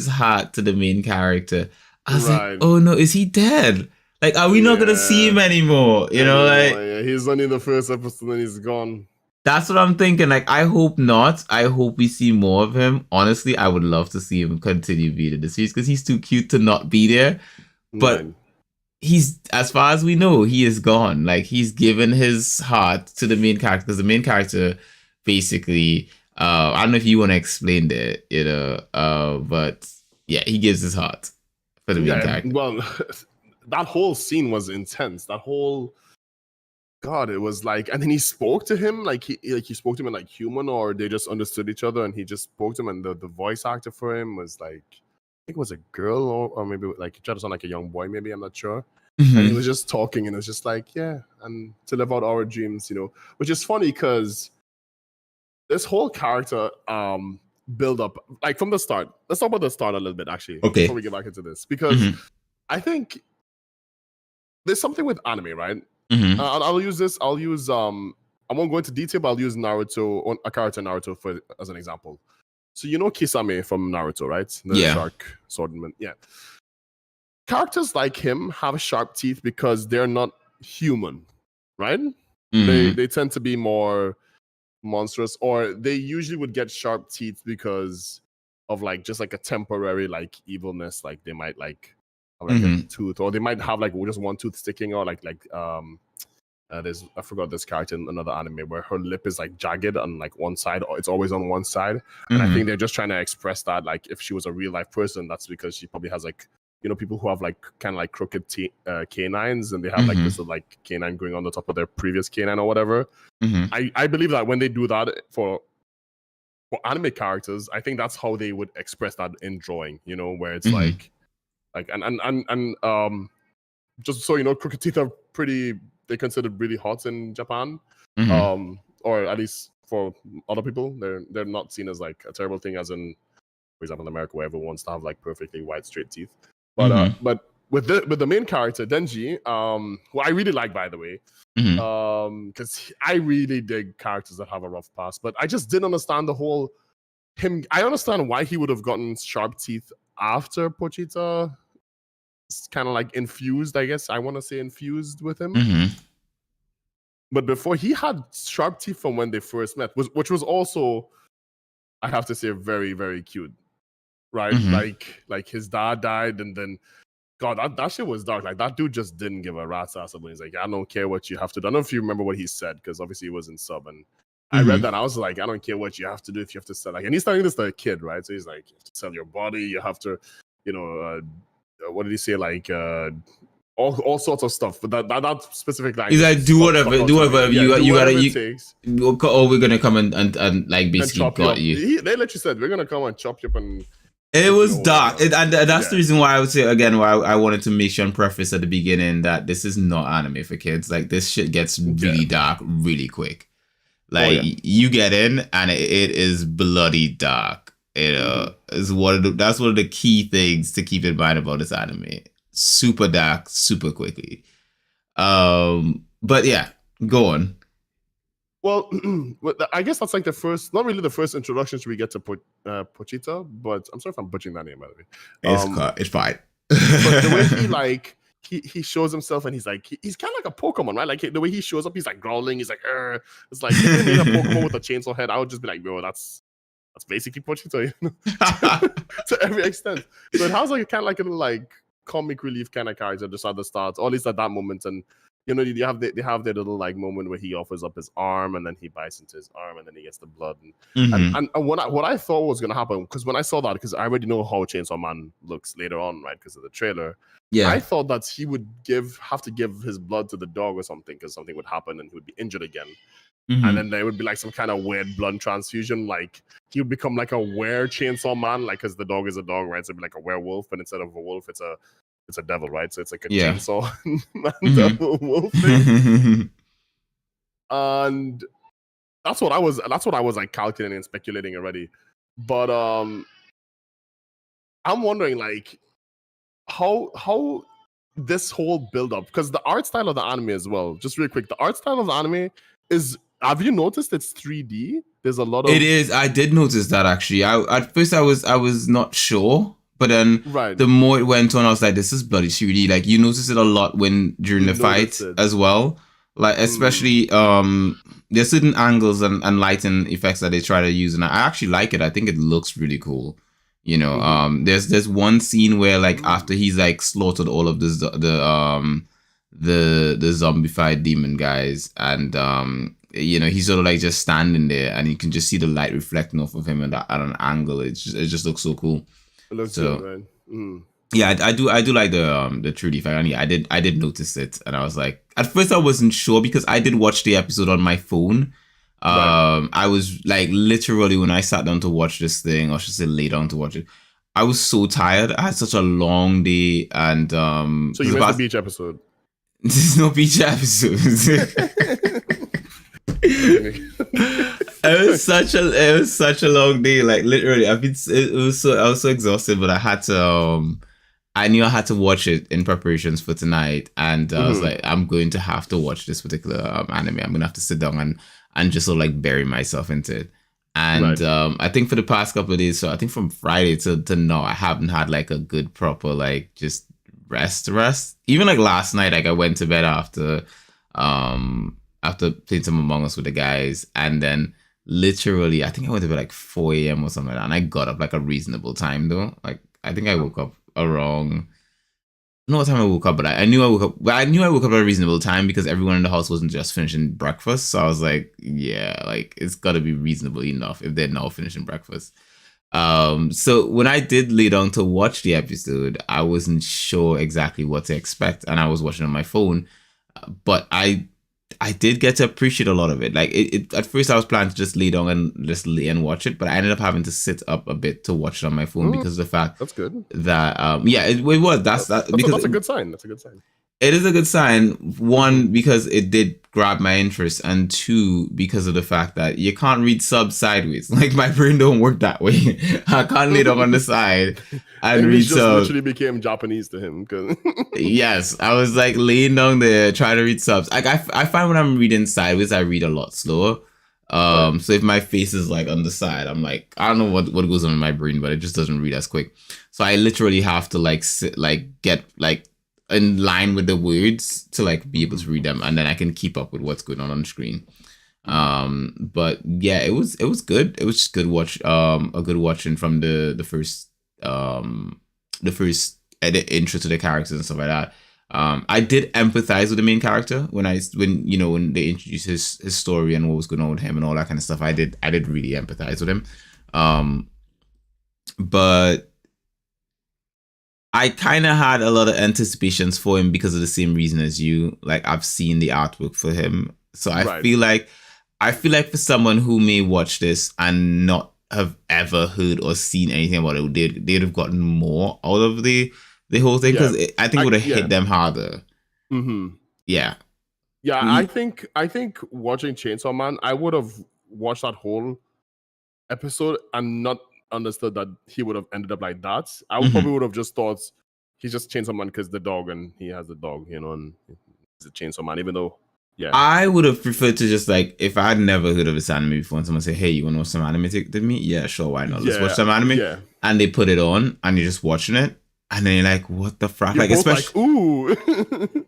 heart to the main character, I was like, Right. oh no, is he dead? Like, are we not gonna see him anymore? You know, like Yeah, he's only in the first episode and he's gone. that's what I'm thinking. Like, I hope not. I hope we see more of him. Honestly, I would love to see him continue being in the series because he's too cute to not be there. But Right. he's, as far as we know, he is gone. Like, he's given his heart to the main character because the main character basically, I don't know if you want to explain that, but yeah, he gives his heart for the main character. Well, that whole scene was intense. That whole God, it was like, and then he spoke to him like he spoke to him in like human, or they just understood each other, and he just spoke to him, and the voice actor for him was like, I think it was a girl, or maybe like he tried to sound like a young boy, maybe, I'm not sure. Mm-hmm. And he was just talking, and it was just like, yeah, and to live out our dreams, which is funny because this whole character build up, like from the start. Let's talk about the start a little bit, actually, okay, before we get back into this, because I think there's something with anime, right? I'll use this. I won't go into detail, but I'll use Naruto, a character Naruto as an example. So Kisame from Naruto, right? The shark swordman. Yeah. Characters like him have sharp teeth because they're not human, right? They tend to be more monstrous, or they usually would get sharp teeth because of like just like a temporary like evilness, like they might like have like a tooth, or they might have like just one tooth sticking out, there's, I forgot this character in another anime where her lip is like jagged on like one side, or it's always on one side, and I think they're just trying to express that like if she was a real life person, that's because she probably has like people who have like kind of like crooked canines, and they have like this like canine going on the top of their previous canine or whatever. I believe that when they do that for anime characters, I think that's how they would express that in drawing, where it's like and just so you know, crooked teeth are they're considered really hot in Japan, or at least for other people, they're not seen as like a terrible thing, as in, for example, in America, where everyone wants to have like perfectly white straight teeth. But with the main character Denji, who I really like, by the way, because I really dig characters that have a rough past, but I just didn't understand the whole him. I understand why he would have gotten sharp teeth after Pochita. It's kind of like infused, I guess. I want to say infused with him. But before, he had sharp teeth from when they first met, which was also, I have to say, very, very cute. Right? Like his dad died, and then, God, that shit was dark. Like, that dude just didn't give a rat's ass about it. He's like, I don't care what you have to do. I don't know if you remember what he said, because obviously he was in sub, and I read that, and I was like, I don't care what you have to do if you have to sell. Like, and he's telling this to a kid, right? So he's like, you have to sell your body, you have to, what did he say? Like, all sorts of stuff. But that specific line. He's like, do whatever you gotta. Or we're gonna come and like basically got you. They literally said, we're gonna come and chop you up and. It was dark, and that's the reason why I would say again why I wanted to make sure and preface at the beginning that this is not anime for kids. Like, this shit gets really dark really quick. Like, you get in and it is bloody dark. Is that's one of the key things to keep in mind about this anime. Super dark, super quickly. But yeah, go on. Well, I guess that's like not really the first introductions we get to Pochita, but I'm sorry if I'm butchering that name, by the way. It's fine. But the way he shows himself, and he's like, he's kind of like a Pokemon, right? Like, the way he shows up, he's like growling, he's like, it's like, if they made a Pokemon with a chainsaw head, I would just be like, bro, that's basically Pochita, to every extent. So it has like kind of like a little like comic relief kind of character just at the start, or at least at that moment. And they have their little like moment where he offers up his arm, and then he bites into his arm, and then he gets the blood. And what I thought was gonna happen, because when I saw that, because I already know how Chainsaw Man looks later on, right? Because of the trailer. Yeah, I thought that he would have to give his blood to the dog or something, because something would happen and he would be injured again. And then there would be like some kind of weird blood transfusion, like he would become like a Chainsaw Man, like, because the dog is a dog, right? So it'd be like a werewolf, but instead of a wolf, it's a devil, right? So it's like a chainsaw man devil wolf thing. And That's what I was like calculating and speculating already. But I'm wondering like how this whole build up, because the art style of the anime as well, just real quick, the art style of the anime is, have you noticed it's 3D? There's a lot of It is. I did notice that actually. At first I was not sure, but then the more it went on, I was like, this is bloody 3D. Like you notice it a lot during the fight as well. Like especially there's certain angles and lighting effects that they try to use, and I actually like it. I think it looks really cool. You know, there's one scene where like after he's like slaughtered all of the zombified demon guys, and you know, he's sort of like just standing there, and you can just see the light reflecting off of him at an angle. It just looks so cool. It looks good, man. Yeah, I do like the 3D effect. I mean, I did notice it, and I was like, at first I wasn't sure because I did watch the episode on my phone. I was like literally when I sat down to watch this thing, or I should say lay down to watch it, I was so tired. I had such a long day, and so you missed the beach episode. There's no beach episodes. It was such a long day. Like literally, I was so exhausted, but I knew I had to watch it in preparations for tonight, and I was like, I'm going to have to watch this particular anime. I'm gonna have to sit down and just sort of like bury myself into it. And I think for the past couple of days, so I think from Friday to now, I haven't had like a good proper like just rest. Even like last night, like I went to bed after playing some Among Us with the guys, and then literally I think I went to bed like 4 a.m. or something like that, and I got up like a reasonable time though. Like I think I woke up around, I don't know what time I woke up, but I knew I woke up. But I knew I woke up at a reasonable time because everyone in the house wasn't just finishing breakfast. So I was like, yeah, like it's got to be reasonable enough if they're now finishing breakfast. So when I did lay down to watch the episode, I wasn't sure exactly what to expect, and I was watching on my phone. But I did get to appreciate a lot of it. Like it at first I was planning to just lay down and just lay and watch it, but I ended up having to sit up a bit to watch it on my phone because of the fact that's good. That yeah, it was that's a good sign. That's a good sign. It is a good sign. One, because it did grab my interest, and two, because of the fact that you can't read subs sideways. Like my brain don't work that way. I can't lay down on the side and read subs. Literally became Japanese to him. Yes, I was like laying down there trying to read subs. Like I find when I'm reading sideways, I read a lot slower. So if my face is like on the side, I'm like, I don't know what goes on in my brain, but it just doesn't read as quick. So I literally have to like sit, like get like in line with the words to like be able to read them, and then I can keep up with what's going on the screen. But yeah, it was good. It was just good watch. A good watching from the first intro to the characters and stuff like that. I did empathize with the main character when they introduced his story and what was going on with him and all that kind of stuff. I did really empathize with him. But I kind of had a lot of anticipations for him because of the same reason as you. Like I've seen the artwork for him, so I feel like for someone who may watch this and not have ever heard or seen anything about it, they'd have gotten more out of the whole thing, because I think it would have hit them harder. Yeah. I think watching Chainsaw Man, I would have watched that whole episode and not understood that he would have ended up like that. I probably would have just thought he's just Chainsaw Man because the dog, and he has the dog, and he's a Chainsaw Man, even though I would have preferred to just like, if I'd never heard of this anime before and someone say, hey, you want to watch some anime with me? Yeah, sure, why not? Let's watch some anime. And they put it on and you're just watching it, and then you're like, what the fuck? Like, especially ooh.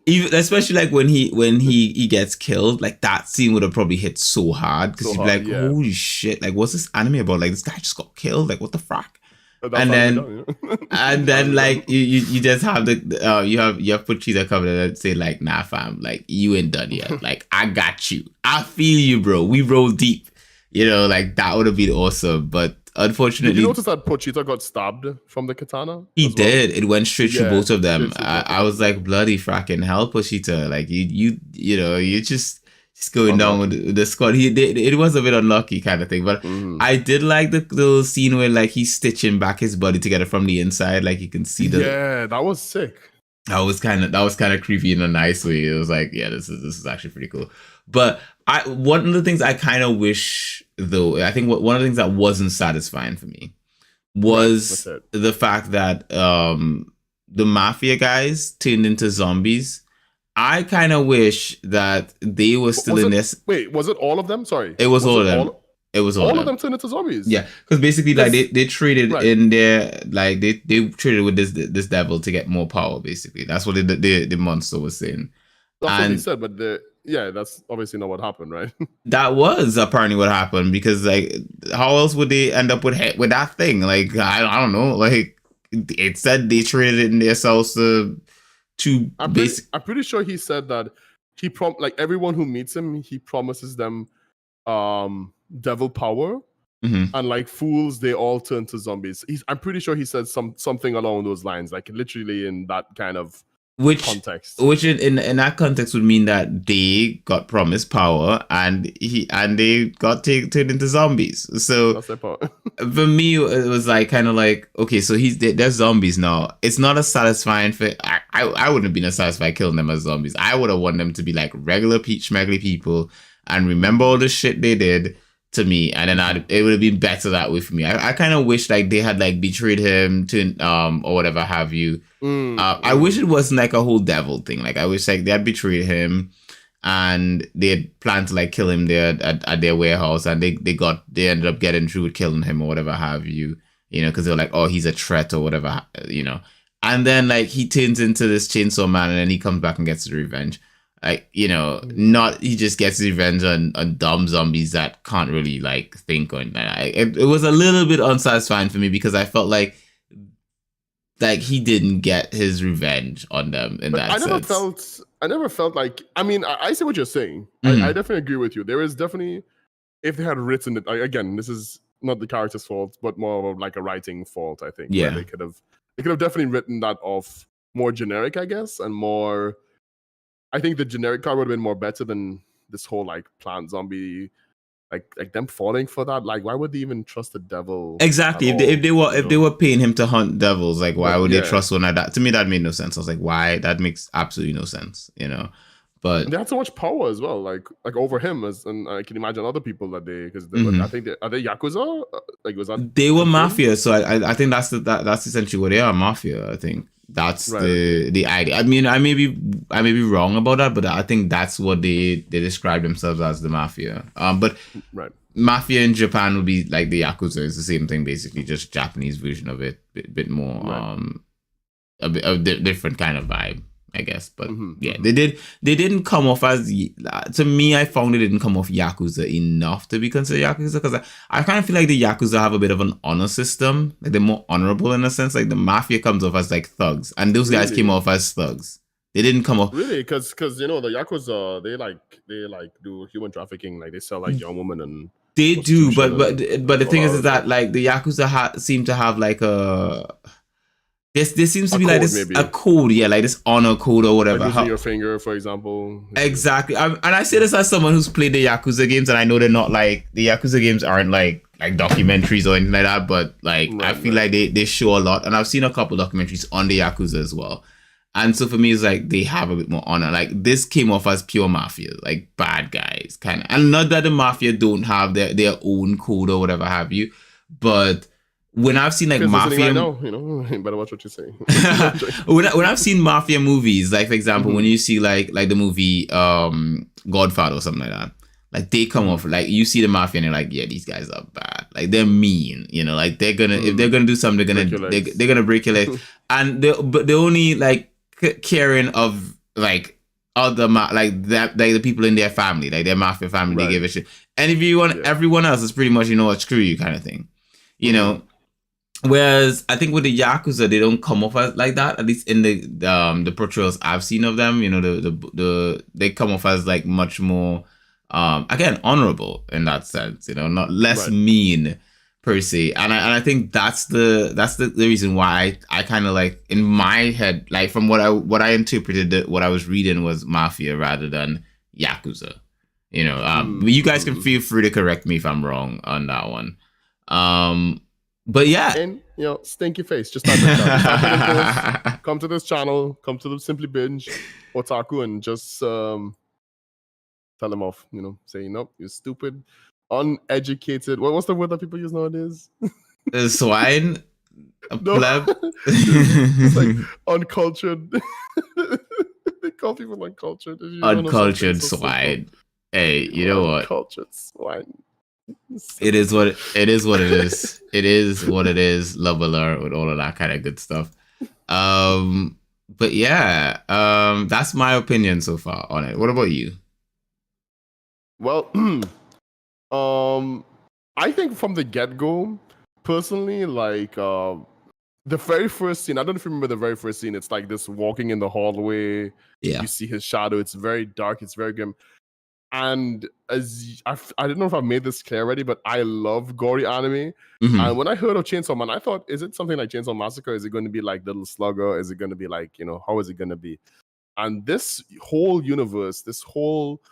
even especially like when he gets killed, like that scene would have probably hit so hard, because you'd be like, holy shit, like what's this anime about? Like this guy just got killed, like what the fuck? And then like you just have you have Pochita coming in and say like, nah fam, like you ain't done yet. Like I got you. I feel you, bro. We roll deep. Like that would have been awesome. But unfortunately, did you notice that Pochita got stabbed from the katana? He did. It went straight through both of them. I was like, bloody fracking hell, Pochita. Like you just going down with the squad. It was a bit unlucky kind of thing, but I did like the little scene where like he's stitching back his body together from the inside. Like you can see that was sick. That was kind of creepy in a nice way. It was like, yeah, this is actually pretty cool. But one of the things I kind of wish, though, I think one of the things that wasn't satisfying for me was the fact that the mafia guys turned into zombies. I kind of wish that they were still in this. Wait, was it all of them? Sorry, it was all of them. It was all of them turned into zombies. Yeah, because basically, like they traded in their, like they traded with this devil to get more power. Basically, that's what the monster was saying. That's what he said, but that's obviously not what happened, right? That was apparently what happened, because like, how else would they end up with that thing? Like, I don't know. Like, it said they traded it in themselves to. I'm pretty sure he said that he like everyone who meets him, he promises them devil power, and like fools, they all turn to zombies. I'm pretty sure he said something along those lines, like literally in that kind of context. Which in that context would mean that they got promised power and they got turned into zombies. So that's their part. For me, it was like kind of like, okay, so they're zombies now. It's not as satisfying for I wouldn't have been as satisfied killing them as zombies. I would have wanted them to be like regular schmeggly people and remember all the shit they did to me, and then it would have been better that way for me. I kind of wish like they had like betrayed him to or whatever have you. I wish it wasn't like a whole devil thing. Like, I wish like they had betrayed him and they had planned to like kill him there at their warehouse, and they ended up getting through with killing him or whatever have you. You know, because they're like, oh, he's a threat or whatever. You know, and then like he turns into this chainsaw man, and then he comes back and gets his revenge. Like, you know, he just gets revenge on dumb zombies that can't really like think on that. It was a little bit unsatisfying for me, because I felt like he didn't get his revenge on them in that sense. I never felt like, I mean, I see what you're saying. I definitely agree with you. There is definitely, if they had written it, again, this is not the character's fault, but more of like a writing fault, I think. Yeah. They could have definitely written that off more generic, I guess, and more, I think the generic card would have been more better than this whole like plant zombie, like them falling for that. Like, why would they even trust the devil? Exactly. If they were paying him to hunt devils, like, why would they trust one like that? To me, that made no sense. I was like, why? That makes absolutely no sense. You know. But they had so much power as well, like over him, and I can imagine other people that because I think are they Yakuza? Like, was that they were mafia? So I think that's essentially what they are, mafia. I think that's the idea. I mean, I may be wrong about that, but I think that's what they describe themselves as, the mafia. But mafia in Japan would be like the Yakuza. It's the same thing, basically, just Japanese version of it, bit more a different kind of vibe, I guess. But they didn't come off as, to me, I found they didn't come off Yakuza enough to be considered Yakuza, because I kind of feel like the Yakuza have a bit of an honor system. Like, they're more honorable in a sense. Like, the mafia comes off as like thugs, and those guys came off as thugs. They didn't come off because you know, the Yakuza, they do human trafficking. Like, they sell like young women and they do, but the thing is that like the Yakuza seem to have like a there seems to be like this maybe. A code, like this honor code or whatever. Like losing your finger, for example. Exactly, and I say this as someone who's played the Yakuza games, and I know they're not like, the Yakuza games aren't like documentaries or anything like that, but like I feel like they show a lot, and I've seen a couple documentaries on the Yakuza as well. And so for me, it's like they have a bit more honor. Like, this came off as pure mafia, like bad guys, kind of. And not that the mafia don't have their own code or whatever have you, but when I've seen like mafia, I know, you know, better watch what you say. when I've seen mafia movies, like for example, when you see like the movie Godfather or something like that, like they come off, like you see the mafia and they're like, yeah, these guys are bad. Like, they're mean, you know, like if they're gonna do something, they're gonna break your leg. And they're only like caring of like other like the people in their family, like their mafia family, they give a shit. And if you want everyone else, it's pretty much, you know what, screw you kind of thing, you know. Whereas I think with the Yakuza, they don't come off as like that. At least in the portrayals I've seen of them, you know, they come off as like much more again, honorable in that sense, you know, not less mean per se. And I think that's the reason why I kind of like, in my head, like from what I interpreted, what I was reading was mafia rather than Yakuza, you know. You guys can feel free to correct me if I'm wrong on that one. But yeah, and you know, stinky face, just come to this channel, come to the Simply Binge Otaku, and just tell them off, saying, nope, you're stupid, uneducated. What's the word that people use nowadays? Swine, a pleb. It's like uncultured. They call people uncultured. Uncultured swine. Hey, you know what? Uncultured swine. It is what it is. What it is. It is what it is. Leveler with all of that kind of good stuff. But yeah, that's my opinion so far on it. What about you? Well, I think from the get-go, personally, like the very first scene, I don't know if you remember the very first scene. It's like this walking in the hallway. Yeah. You see his shadow. It's very dark. It's very grim. And as I don't know if I've made this clear already, but I love gory anime. Mm-hmm. And when I heard of Chainsaw Man, I thought, is it something like Chainsaw Massacre? Is it going to be like Little Slugger? Is it going to be like, how is it going to be? And this whole universe, this whole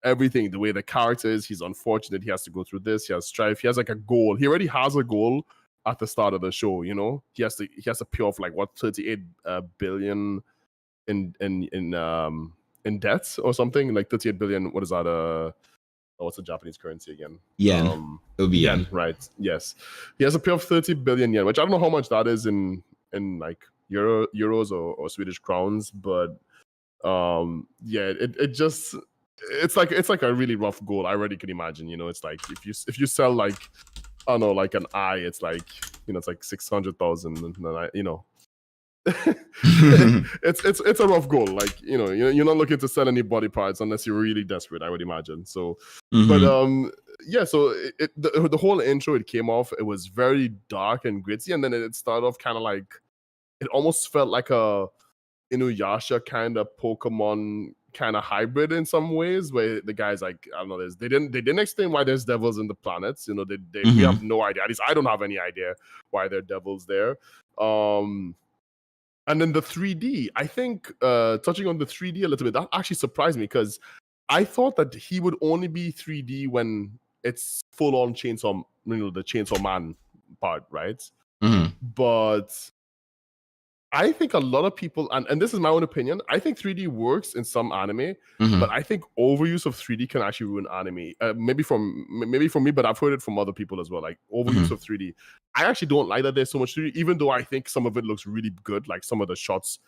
everything, the way the character is, he's unfortunate. He has to go through this. He has strife. He has like a goal. He already has a goal at the start of the show. He has to pay off like what 38 billion in debts or something, like 38 billion. What is that? What's the Japanese currency again? Yen. It would be yen, right? Yes, he has a pay of 30 billion yen, which I don't know how much that is in like euros or Swedish crowns, but yeah, it's like a really rough goal. I already can imagine. It's like if you sell like I don't know, like an eye, it's like it's like 600,000, and then it's a rough goal. Like you're not looking to sell any body parts unless you're really desperate, I would imagine. So but yeah, so the whole intro, it came off, it was very dark and gritty, and then it started off kind of like, it almost felt like a Inuyasha kind of Pokemon kind of hybrid in some ways, where the guy's like, I don't know, they didn't explain why there's devils in the planets. We have no idea. At least I don't have any idea why there are devils there. And then the 3D, I think, touching on the 3D a little bit, that actually surprised me, because I thought that he would only be 3D when it's full on Chainsaw, the Chainsaw Man part, right? But I think a lot of people, and this is my own opinion, I think 3D works in some anime, but I think overuse of 3D can actually ruin anime. Maybe from me, but I've heard it from other people as well. Like overuse of 3D, I actually don't like that there's so much 3D, even though I think some of it looks really good. Like some of the shots,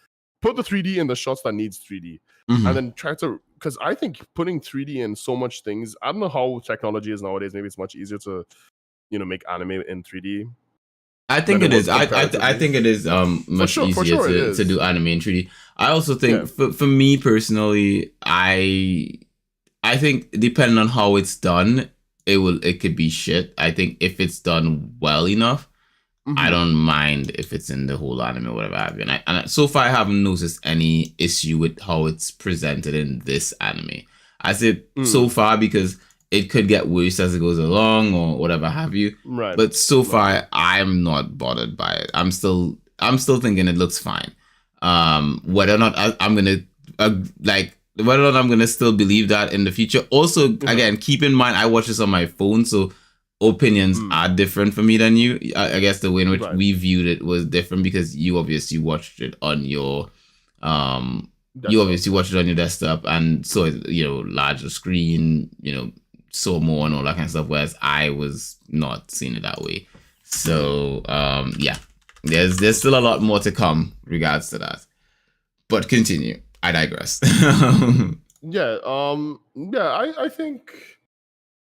put the 3D in the shots that needs 3D, and then try to, because I think putting 3D in so much things, I don't know how technology is nowadays. Maybe it's much easier to, make anime in 3D. I think it is. I think it is much easier to do anime in 3D. I also think for me personally, I think depending on how it's done, it could be shit. I think if it's done well enough, I don't mind if it's in the whole anime or whatever have you. And so far I haven't noticed any issue with how it's presented in this anime. I said so far because it could get worse as it goes along or whatever have you. Right. But so far, I'm not bothered by it. I'm still thinking it looks fine. Whether or not I'm gonna whether or not I'm gonna still believe that in the future. Also, again, keep in mind I watch this on my phone, so opinions are different for me than you. I guess the way in which we viewed it was different because you obviously watched it on your desktop, and so larger screen, so more and all that kind of stuff, whereas I was not seeing it that way. So yeah, there's still a lot more to come regards to that, but continue. I digress. I think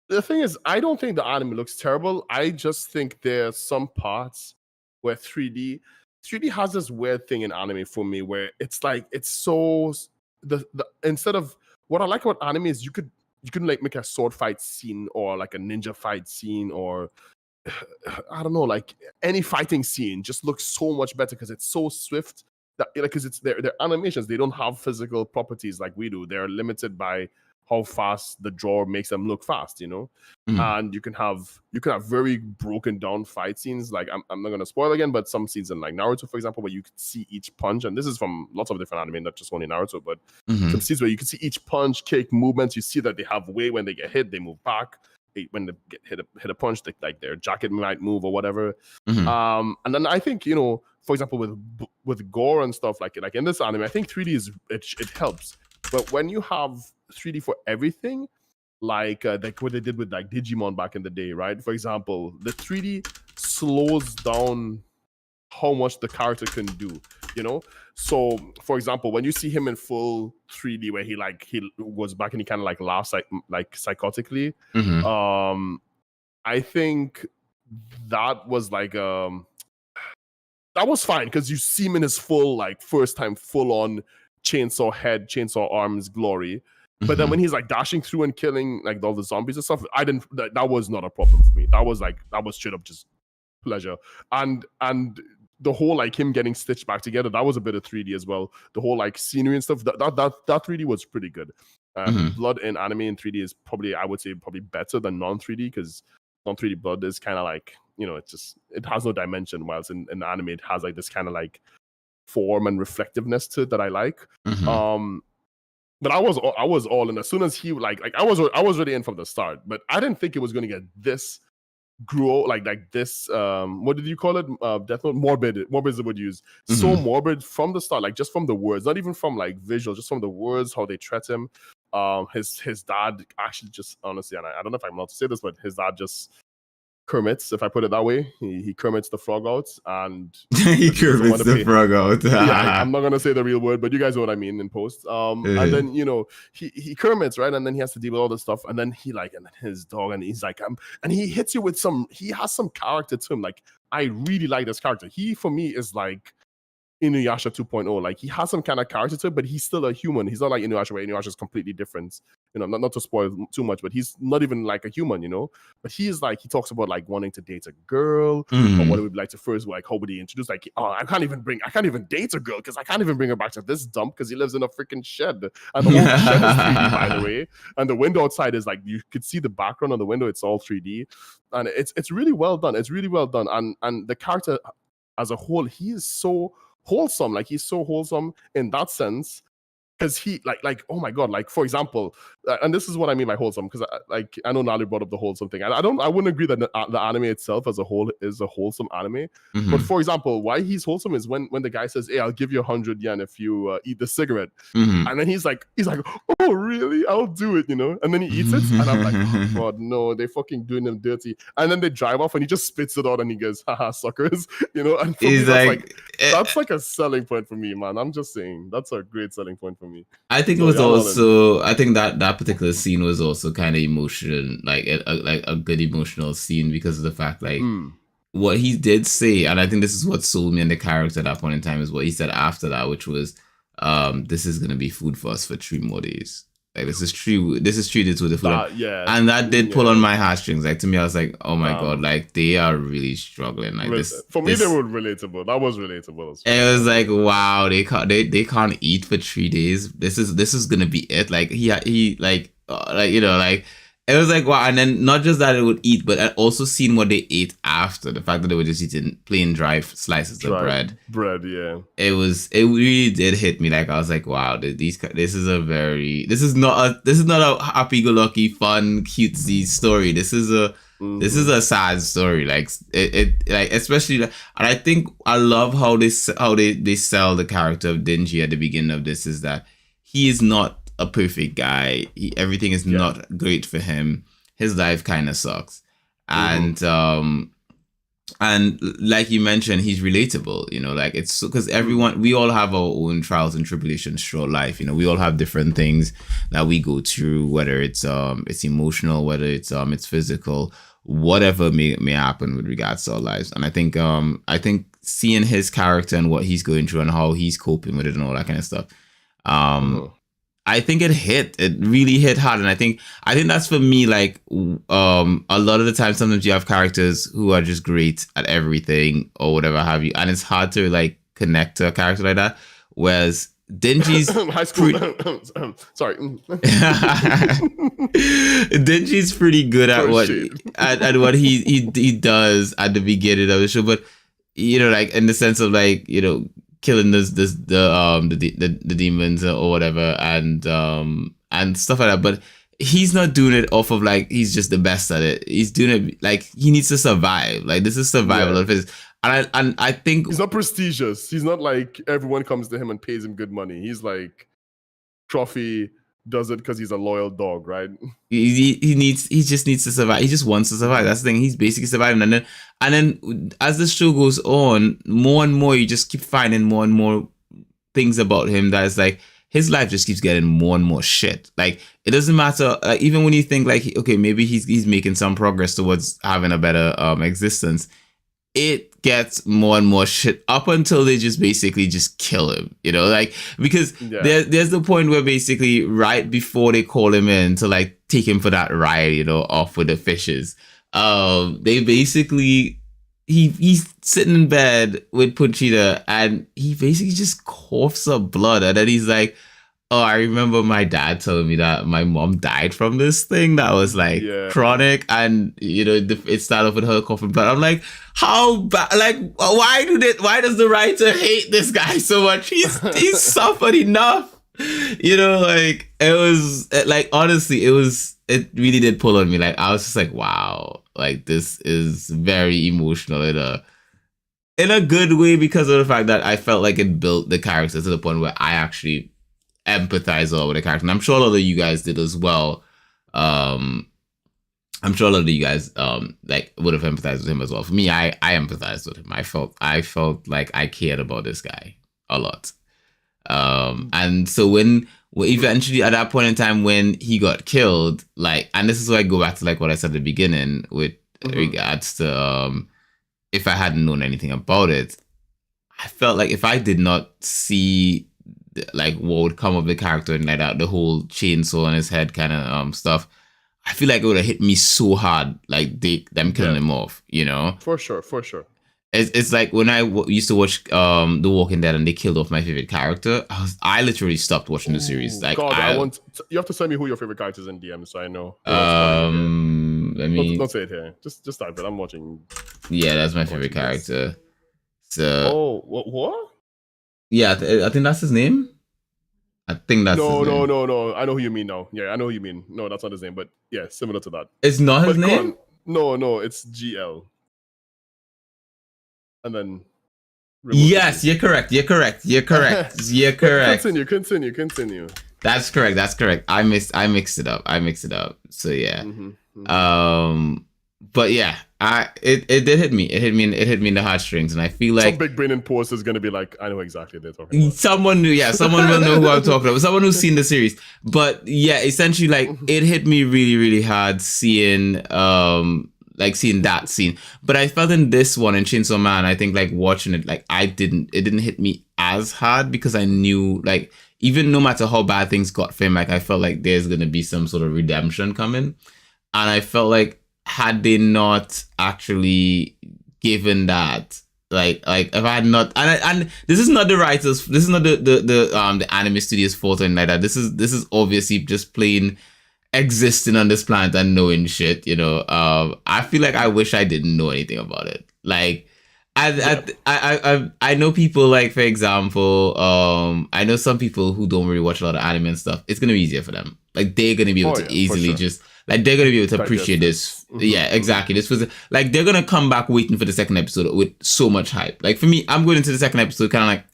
the thing is, I don't think the anime looks terrible. I just think there's some parts where 3D has this weird thing in anime for me, where it's like, it's so the instead of, what I like about anime is you can like make a sword fight scene or like a ninja fight scene, or I don't know, like any fighting scene just looks so much better because it's so swift, that because it's their animations, they don't have physical properties like we do. They're limited by how fast the drawer makes them look fast, and you can have very broken down fight scenes. Like I'm not gonna spoil again, but some scenes in like Naruto, for example, where you can see each punch, and this is from lots of different anime, not just only Naruto, but some scenes where you can see each punch, kick, movements. You see that they have way, when they get hit, they move back. When they get hit a punch, like their jacket might move or whatever. And then I think, for example, with gore and stuff like in this anime, I think 3D it helps. But when you have 3D for everything, like what they did with like Digimon back in the day, right? For example, the 3D slows down how much the character can do, you know. So for example, when you see him in full 3D where he was back and he kind of like laughs like psychotically, I think that was like that was fine because you see him in his full like first time full on chainsaw head, chainsaw arms glory. But then when he's like dashing through and killing like all the zombies and stuff, that was not a problem for me. That was straight up just pleasure. And the whole like him getting stitched back together, that was a bit of 3D as well. The whole like scenery and stuff, that 3D was pretty good. Blood in anime in 3D is probably, I would say, probably better than non-3D, because non-3D blood is kind of like, you know, it has no dimension, whilst in anime it has like this kind of like form and reflectiveness to it that I like. But I was all in as soon as he like I was already in from the start, but I didn't think it was going to get this grow like this what did you call it, Death Note? Morbid is the word used. So morbid from the start, like just from the words, not even from like visuals, just from the words, how they treat him. His dad actually just, honestly, and I don't know if I'm allowed to say this, but his dad just Kermits, if I put it that way. He Kermits the frog out, and he Kermits the frog out. Yeah, I'm not gonna say the real word, but you guys know what I mean in post. And then, you know, he Kermits, right, and then he has to deal with all this stuff, and then and then his dog, and he's like, and he hits you with he has some character to him. Like, I really like this character. He, for me, is like Inuyasha 2.0. Like, he has some kind of character to it, but he's still a human. He's not like Inuyasha, where Inuyasha is completely different. You know, not to spoil too much, but he's not even like a human, you know. But he is like, he talks about like wanting to date a girl, or what it would be like to first, like, how would he introduce? Like, oh, I can't even date a girl because I can't even bring her back to this dump because he lives in a freaking shed, and the whole shed is 3D, by the way. And the window outside is like, you could see the background on the window. It's all 3D, and it's really well done. It's really well done, and the character as a whole, he is so wholesome. Like, he's so wholesome in that sense, because he like oh my god, like, for example, and this is what I mean by wholesome, because I know Nali brought up the wholesome thing. I wouldn't agree that the anime itself as a whole is a wholesome anime. But for example, why he's wholesome is when the guy says, hey, I'll give you 100 yen if you eat the cigarette, and then he's like, oh really, I'll do it, you know. And then he eats it, and I'm like, oh god, no, they fucking doing him dirty. And then they drive off, and he just spits it out, and he goes, haha, suckers, you know. And for me, that's like a selling point for me, man. I'm just saying, that's a great selling point for me. I think it was also, I think that particular scene was also kind of emotional, like a good emotional scene, because of the fact, like, what he did say, and I think this is what sold me in the character at that point in time, is what he said after that, which was, this is going to be food for us for 3 more days. Like, this is treated with the food. And that did pull on my heartstrings. Like, to me, I was like, oh my god, like, they are really struggling. Like, for me, they were relatable. That was relatable as well. It was like, wow, they can't eat for 3 days. This is gonna be it. Like, he like you know, like, it was like, wow. And then not just that it would eat, but also seeing what they ate after, the fact that they were just eating plain dry slices of bread. Yeah. It really did hit me. Like, I was like, wow, this is not a happy-go-lucky, fun, cutesy story. This is a sad story. Like, it like, especially, and I think I love how they sell the character of Denji at the beginning of this, is that he is not a perfect guy. Everything is not great for him. His life kind of sucks, and like you mentioned, he's relatable. You know, like, it's because we all have our own trials and tribulations throughout life. You know, we all have different things that we go through, whether it's emotional, whether it's physical, whatever may happen with regards to our lives. And I think seeing his character and what he's going through and how he's coping with it and all that kind of stuff, I think it really hit hard. And I think that's, for me, like, a lot of the time, sometimes you have characters who are just great at everything or whatever have you, and it's hard to, like, connect to a character like that. Whereas Denji's high school. Sorry. Denji's pretty good at what he does at the beginning of the show, but, you know, like, in the sense of, like, you know, killing the demons or whatever, and stuff like that. But he's not doing it off of, like, he's just the best at it. He's doing it like he needs to survive. Like, this is survival of his. And I think he's not prestigious. He's not like everyone comes to him and pays him good money. He's like trophy, does it because he's a loyal dog, right? He just needs to survive. He just wants to survive. That's the thing. He's basically surviving, and then as the show goes on, more and more you just keep finding more and more things about him that is like his life just keeps getting more and more shit. Like it doesn't matter. Even when you think like, okay, maybe he's making some progress towards having a better existence, it gets more and more shit up until they just basically just kill him, like, because there's the point where basically right before they call him in to like take him for that ride, off with the fishes, they basically he's sitting in bed with Pochita and he basically just coughs up blood, and then he's like, oh, I remember my dad telling me that my mom died from this thing that was like chronic, and it started off with her coughing blood. I'm like, how bad? Like, why does the writer hate this guy so much? He's suffered enough. Like it was like, honestly, it really did pull on me. Like I was just like, wow, like this is very emotional in a good way, because of the fact that I felt like it built the character to the point where I actually empathize with the character. And I'm sure a lot of you guys did as well. I'm sure a lot of you guys like would have empathized with him as well. For me, I empathized with him. I felt like I cared about this guy a lot. And so when eventually at that point in time when he got killed, like, and this is where I go back to like what I said at the beginning with regards to if I hadn't known anything about it, I felt like if I did not see like what would come of the character and like that, the whole chainsaw on his head kind of stuff, I feel like it would have hit me so hard, like them killing him off, For sure. It's like when I used to watch The Walking Dead and they killed off my favorite character, I literally stopped watching the series. Like, God, you have to tell me who your favorite character is in DM so I know. Don't say it here. Just type it. I'm watching. Yeah, that's my favorite character. So. What? Yeah, I think that's his name. I think that's his name. No. I know who you mean now. Yeah, I know who you mean. No, that's not his name, but yeah, similar to that. It's not his name? No, it's GL. And then... Yes, you're correct. You're correct. Continue. That's correct. I mixed it up. So yeah. But yeah, it did hit me. It hit me in the heartstrings, and I feel like some big brain in post is gonna be like, I know exactly what they're talking about. Someone will know who I'm talking about. Someone who's seen the series. But yeah, essentially, like it hit me really, really hard seeing that scene. But I felt in this one in Chainsaw Man, I think like watching it, like it didn't hit me as hard because I knew like even no matter how bad things got for him, like I felt like there's gonna be some sort of redemption coming, and I felt like, had they not actually given that, like if I had not, and this is not the writers, this is not the anime studio's fault or anything like that. This is obviously just plain existing on this planet and knowing shit. I feel like I wish I didn't know anything about it. Like I know people, like, for example, I know some people who don't really watch a lot of anime and stuff. It's gonna be easier for them. Like they're gonna be able to easily just. Like, they're going to be able to appreciate this. Yeah, exactly. This was, like, they're going to come back waiting for the second episode with so much hype. Like, for me, I'm going into the second episode kind of like,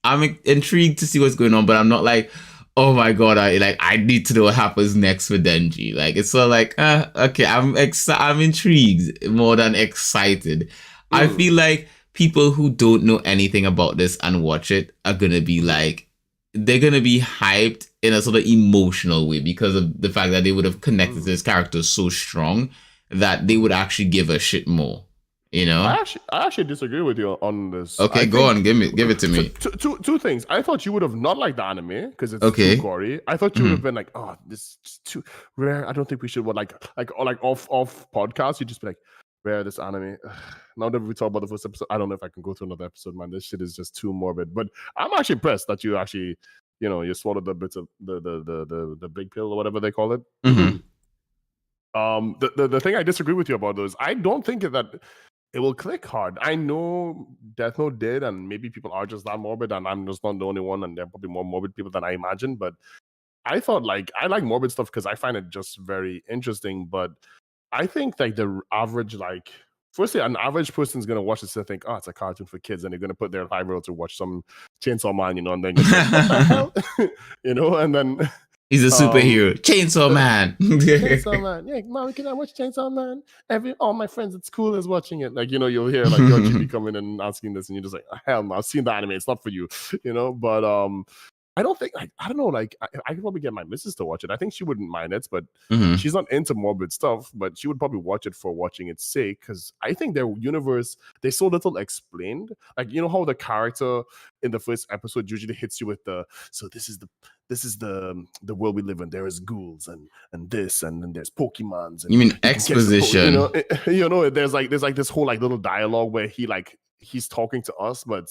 I'm intrigued to see what's going on, but I'm not like, oh my God, I need to know what happens next with Denji. Like, it's sort of like, okay, I'm intrigued more than excited. I feel like people who don't know anything about this and watch it are going to be like, they're going to be hyped in a sort of emotional way because of the fact that they would have connected to this character so strong that they would actually give a shit more, I actually disagree with you on this. Okay, go on, give it to me. Two things. I thought you would have not liked the anime because it's too gory. I thought you would have been like, oh, this is too rare. I don't think we should like off podcast. You just be like, rare, this anime. Now that we talk about the first episode, I don't know if I can go to another episode, man. This shit is just too morbid. But I'm actually impressed that you actually, you swallowed the bits of the big pill or whatever they call it. The thing I disagree with you about though is I don't think that it will click hard. I know Death Note did, and maybe people are just that morbid, and I'm just not the only one, and there are probably more morbid people than I imagine. But I thought, like, I like morbid stuff because I find it just very interesting. But I think like the average, like, firstly, an average person's gonna watch this and think, oh, it's a cartoon for kids, and they're gonna put their 5-year-old to watch some Chainsaw Man, and then like, what the hell? And then He's a superhero. Chainsaw Man. Chainsaw Man. Yeah, Mom, can I watch Chainsaw Man? All my friends at school is watching it. Like, you'll hear like your GB coming in and asking this, and you're just like, hell no, I've seen the anime. It's not for you, But I don't think, like, I don't know, like, I could probably get my missus to watch it. I think she wouldn't mind it, but she's not into morbid stuff, but she would probably watch it for watching its sake, because I think their universe, there's so little explained. Like, you know how the character in the first episode usually hits you with so this is the world we live in. There is ghouls and this, and then there's Pokemons. And you mean exposition? There's like this whole like little dialogue where he's talking to us, but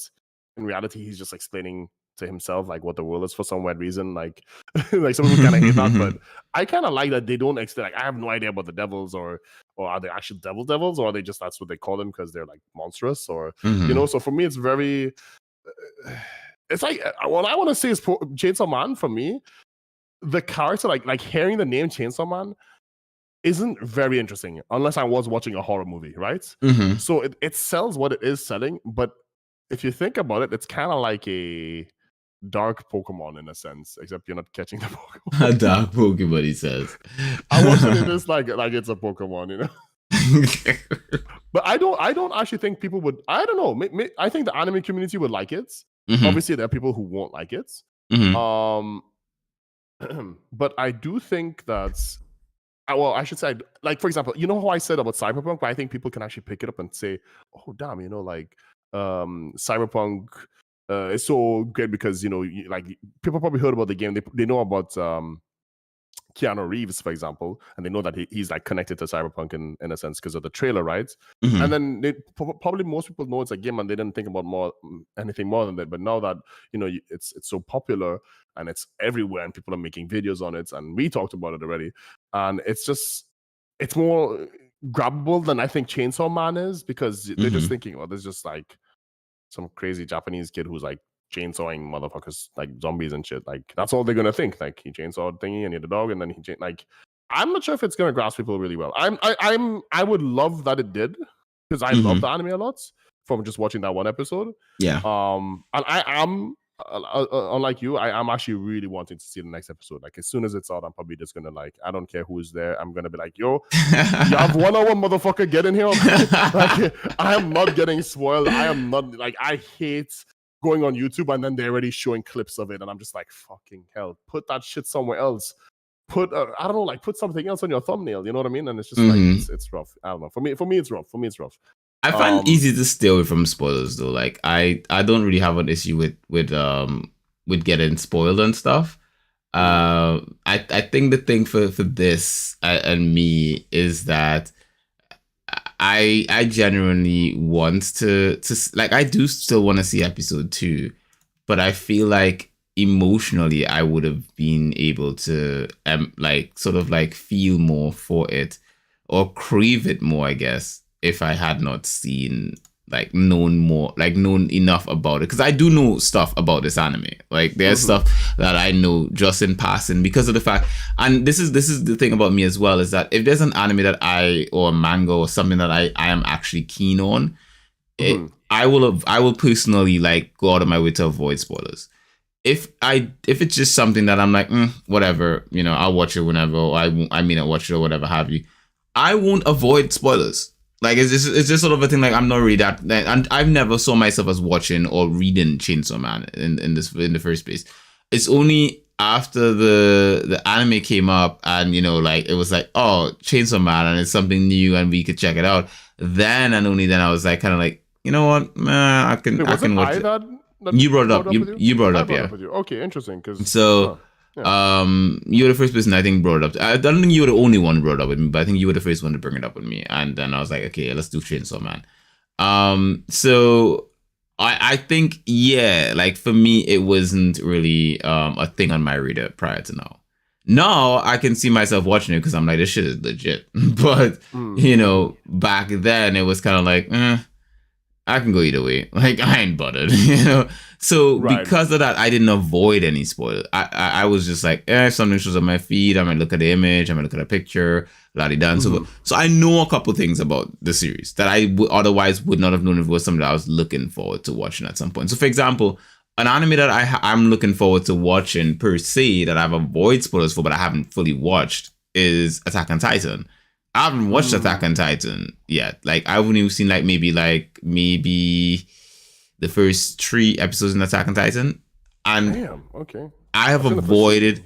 in reality, he's just explaining to himself like what the world is for some weird reason. Like like some people kind of hate that, but I kind of like that they don't explain. Like, I have no idea about the devils, or are they actual devils, or are they just, that's what they call them because they're like monstrous, or So for me, it's very. It's like, what I want to say is Chainsaw Man. For me, the character, like hearing the name Chainsaw Man, isn't very interesting unless I was watching a horror movie, right? So it sells what it is selling, but if you think about it, it's kind of like a dark Pokemon in a sense, except you're not catching the Pokemon. A dark Pokemon, he says. I watch it as like it's a Pokemon, But I don't actually think people would. I don't know. I think the anime community would like it. Obviously, there are people who won't like it. But I do think that. Well, I should say, like, for example, you know how I said about Cyberpunk, but I think people can actually pick it up and say, "Oh, damn, like, Cyberpunk is so great because like, people probably heard about the game. They know about Keanu Reeves, for example, and they know that he's like connected to Cyberpunk in a sense because of the trailer, right? And then probably most people know it's a game and they didn't think about anything more than that. But now that it's so popular and it's everywhere and people are making videos on it, and we talked about it already, and it's more grabbable than I think Chainsaw Man is, because they're just thinking, well, there's just like some crazy Japanese kid who's like chainsawing motherfuckers like zombies and shit. Like, that's all they're gonna think. Like, he chainsawed thingy and he had a dog, and then like, I'm not sure if it's gonna grasp people really well. I would love that it did, because I love the anime a lot from just watching that one episode. Yeah. And I am unlike you, I am actually really wanting to see the next episode. Like, as soon as it's out, I'm probably just gonna, like, I don't care who's there, I'm gonna be like, yo, you have 1 hour, motherfucker, get in here. Like, I am not getting spoiled. I am not, like, I hate going on YouTube and then they're already showing clips of it, and I'm just like, fucking hell, put that shit somewhere else. Put I don't know, like, put something else on your thumbnail, you know what I mean? And it's just like, it's rough. I don't know. For me it's rough. I find it easy to stay away from spoilers though. Like, I don't really have an issue with getting spoiled and stuff. I think the thing for this and me is that I genuinely want to like, I do still want to see episode 2, but I feel like emotionally I would have been able to like, sort of like, feel more for it or crave it more, I guess, if I had not seen, like, known enough about it, because I do know stuff about this anime. Like, there's stuff that I know just in passing because of the fact, and this is the thing about me as well, is that if there's an anime that or a manga or something that I am actually keen on, I will personally, like, go out of my way to avoid spoilers. If it's just something that I'm like, whatever, I'll watch it whenever, or I mean, I'll watch it or whatever have you, I won't avoid spoilers. Like, it's just sort of a thing. Like, I'm not really that, and I've never saw myself as watching or reading Chainsaw Man in the first place. It's only after the anime came up and like, it was like, oh, Chainsaw Man, and it's something new and we could check it out. Then and only then I was like, kind of like, you know what, I can watch it. You brought it up. You brought it up, yeah. Okay, interesting. So. You were the first person I think brought it up. I don't think you were the only one who brought it up with me, but I think you were the first one to bring it up with me. And then I was like, okay, let's do Chainsaw Man. So I think, yeah, like, for me, it wasn't really a thing on my radar prior to now. Now I can see myself watching it because I'm like, this shit is legit. But back then it was kind of like, I can go either way. Like, I ain't bothered, So because of that, I didn't avoid any spoil. I was just like, if something shows on my feed, I might look at the image, I might look at a picture, la-di-da. So I know a couple things about the series that I otherwise would not have known if it was something that I was looking forward to watching at some point. So, for example, an anime that I'm looking forward to watching per se that I've avoided spoilers for, but I haven't fully watched is Attack on Titan. I haven't watched Attack on Titan yet. Like I've only seen maybe the first 3 episodes in Attack on Titan, and damn, okay. I've avoided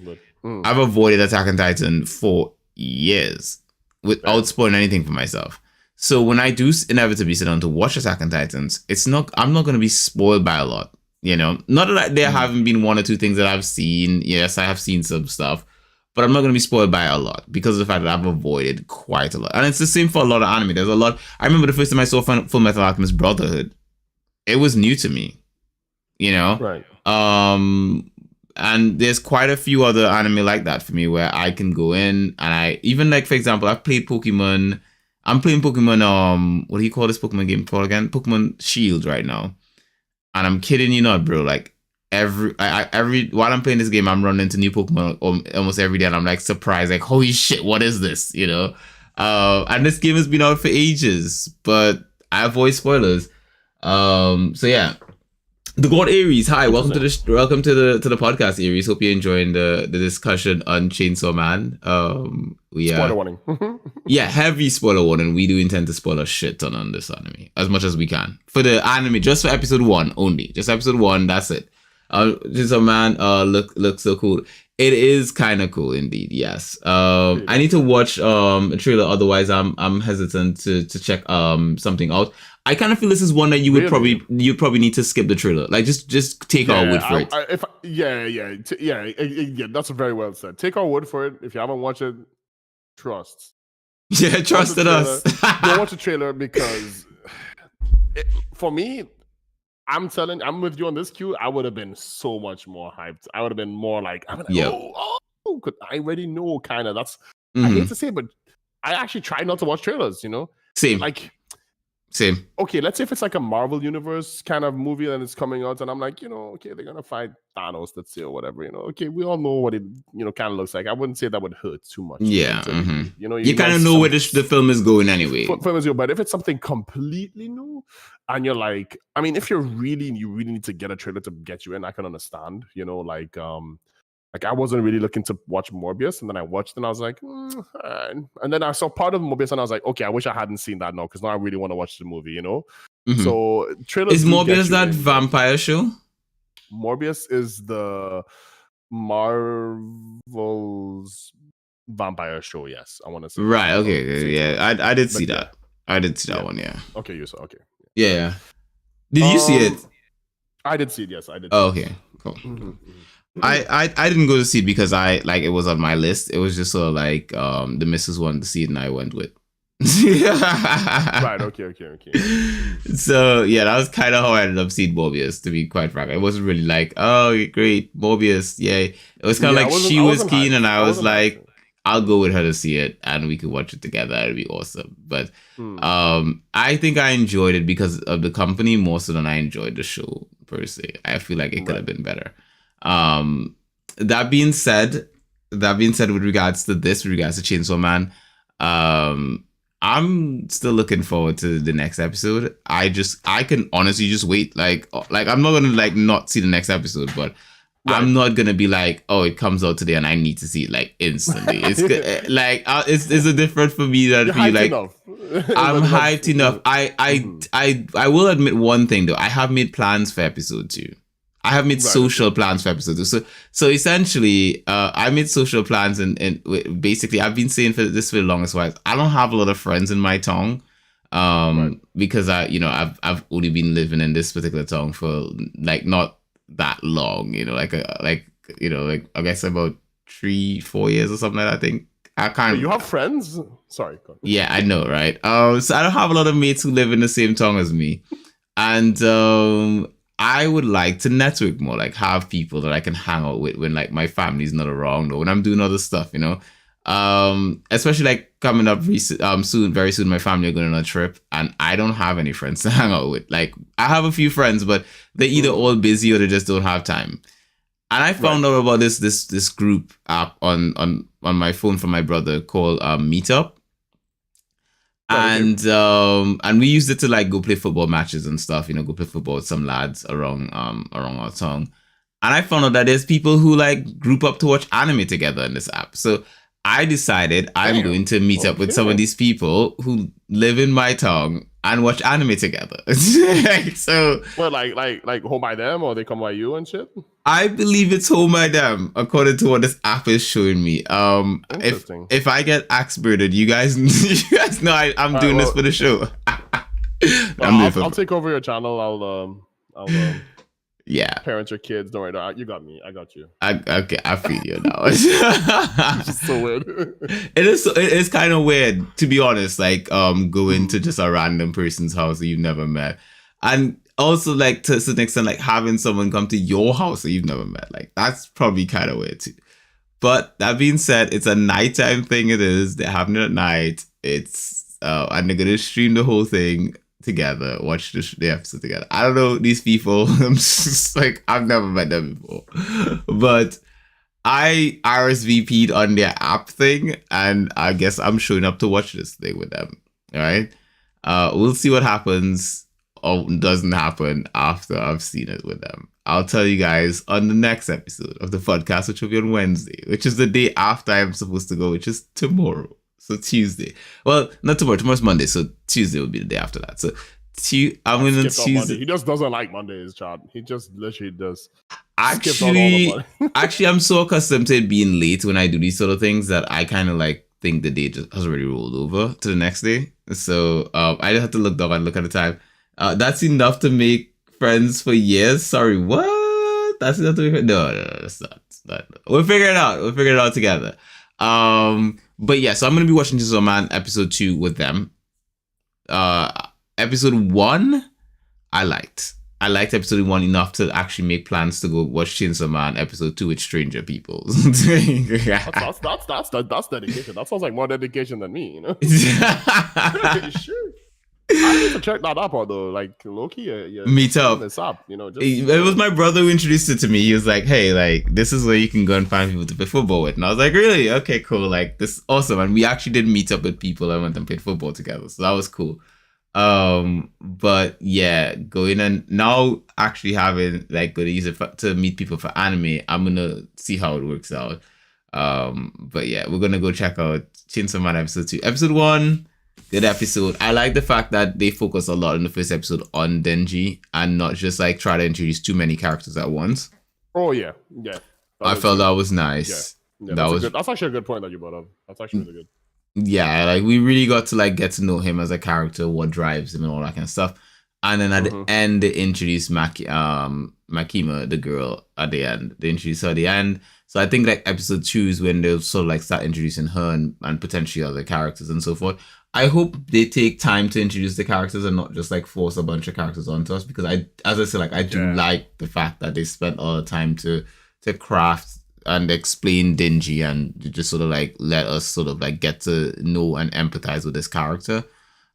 Attack on Titan for years without spoiling anything for myself. So when I do inevitably sit down to watch Attack on Titans, I'm not going to be spoiled by a lot. You know, not that there haven't been 1 or 2 things that I've seen. Yes, I have seen some stuff, but I'm not going to be spoiled by a lot because of the fact that I've avoided quite a lot. And it's the same for a lot of anime. There's a lot. I remember the first time I saw Full Metal Alchemist Brotherhood. It was new to me, you know? Right. And there's quite a few other anime like that for me where I can go in and for example, I've played Pokemon. I'm playing Pokemon, what do you call this Pokemon game called again? Pokemon Shield right now. And I'm kidding you not, bro. Like while I'm playing this game, I'm running into new Pokemon almost every day, and I'm like surprised, like, holy shit, what is this? You know? And this game has been out for ages, but I avoid spoilers. So yeah. The God Aries, hi, welcome to the podcast, Aries. Hope you're enjoying the discussion on Chainsaw Man. Spoiler warning. Yeah, heavy spoiler warning. We do intend to spoil a shit ton on this anime as much as we can for the anime, just for episode 1 only. Just episode 1. That's it. Chainsaw Man, looks so cool. It is kind of cool indeed. Yes. I need to watch a trailer. Otherwise, I'm hesitant to check something out. I kind of feel this is one that you would probably need to skip the trailer. Like just take our word for it. That's very well said. Take our word for it. If you haven't watched it, trust. Yeah, trust in us. Don't watch the trailer because for me, I'm with you on this, Q. I would have been so much more hyped. I would have been more like, I already know, kind of. That's I hate to say, but I actually try not to watch trailers. You know, same. Same. Okay, let's say if it's like a Marvel Universe kind of movie and it's coming out, and I'm like, okay, they're gonna fight Thanos, let's say, or whatever. Okay, we all know what it, kind of looks like. I wouldn't say that would hurt too much. Yeah. You kind of know where the film is going anyway. But if it's something completely new, and you're like, I mean, if you really need to get a trailer to get you in, I can understand. Like I wasn't really looking to watch Morbius, and then I watched and I was like, and then I saw part of Morbius and I was like, okay, I wish I hadn't seen that now because now I really want to watch the movie, So trailers. Is Morbius that vampire show? Morbius is the Marvel's vampire show. Yes, I want to say. Right. Okay. Yeah, I did see that. I did see that one. Yeah. Okay. You saw. Okay. Yeah. Did you see it? I did see it. Yes, I did. Oh, okay. Cool. I didn't go to see it because it was on my list. It was just sort of like the missus wanted to see it and I went with. Right. Okay. So yeah, that was kind of how I ended up seeing Morbius. To be quite frank, it wasn't really like, oh great, Morbius, yay. It was kind of like she was keen and I was like, I'll go with her to see it and we could watch it together. It'd be awesome. But I think I enjoyed it because of the company more so than I enjoyed the show per se. I feel like it could have been better. That being said, with regards to Chainsaw Man, I'm still looking forward to the next episode. I can honestly just wait. Like I'm not gonna not see the next episode, but I'm not gonna be like, oh, it comes out today and I need to see it instantly. It's it's a different for me than for you. Like I'm hyped enough. I will admit one thing though. I have made plans for episode 2. I have made social plans for episode 2. So essentially, I made social plans and basically I've been saying for the longest while. I don't have a lot of friends in my town, because I've only been living in this particular town for not that long. I guess about 3-4 years or something like that. I think I can't. You have friends? Sorry. Yeah, I know, right? So I don't have a lot of mates who live in the same town as me, and I would like to network more, have people that I can hang out with when my family's not around or when I'm doing other stuff, especially coming up very soon, my family are going on a trip and I don't have any friends to hang out with. I have a few friends, but they're either all busy or they just don't have time. And I found out about this group app on my phone from my brother called Meetup. And we used it to like go play football matches and stuff, go play football with some lads around our town. And I found out that there's people who like group up to watch anime together in this app. So I decided I'm going to meet up with some of these people who live in my town and watch anime together. So well, like home by them, or they come by you and shit? I believe it's home by them, according to what this app is showing me. If I get axe birded, you guys know I'm doing this for the show. I'll take over your channel. I'll yeah, parent your kids. Don't worry, you got me. I got you. Okay, I feel you now. It's just so weird. It is kind of weird, to be honest. Like going to just a random person's house that you've never met, and also like to a certain extent, like having someone come to your house that you've never met. Like that's probably kind of weird too. But that being said, it's a nighttime thing. It is. They're having it at night. It's and they're gonna stream the whole thing together, watch the episode together. I don't know these people. I'm just like, I've never met them before, but I RSVP'd on their app thing, and I guess I'm showing up to watch this thing with them. All right, we'll see what happens or doesn't happen after I've seen it with them. I'll tell you guys on the next episode of the podcast, which will be on Wednesday, which is the day after I'm supposed to go, which is tomorrow. So Tuesday. Well, not tomorrow. Tomorrow's Monday, so Tuesday will be the day after that. So I'm going to Tuesday. He just doesn't like Mondays, Chad. He just literally does. Actually, I'm so accustomed to it being late when I do these sort of things that I kind of like think the day just has already rolled over to the next day. So I just have to look down and look at the time. That's enough to make friends for years. Sorry, what? That's enough to make friends? No, that's not. We'll figure it out. We'll figure it out together. But yeah, so I'm going to be watching Chainsaw Man episode 2 with them. Episode 1, I liked. I liked episode 1 enough to actually make plans to go watch Chainsaw Man episode 2 with stranger people. That's dedication. That sounds like more dedication than me, you know? Sure. I need to check that up, although, like, Loki, meet up. This up, you know. It was my brother who introduced it to me. He was like, "Hey, like, this is where you can go and find people to play football with." And I was like, "Really? Okay, cool. Like, this is awesome." And we actually did meet up with people and went and played football together, so that was cool. But yeah, going and now actually having like good use to meet people for anime, I'm gonna see how it works out. But yeah, we're gonna go check out Chainsaw Man episode 2. Episode 1. Good episode. I like the fact that they focus a lot in the first episode on Denji and not just like try to introduce too many characters at once. Oh yeah. I felt that was nice. Yeah, that's actually a good point that you brought up. That's actually really good. Yeah, like we really got to like get to know him as a character, what drives him and all that kind of stuff. And then at the end, they introduced Makima, the girl, at the end. They introduced her at the end. So I think like episode 2 is when they'll sort of like start introducing her and potentially other characters and so forth. I hope they take time to introduce the characters and not just like force a bunch of characters onto us, because as I said, like I do like the fact that they spent all the time to craft and explain Denji and just sort of like let us sort of like get to know and empathize with this character.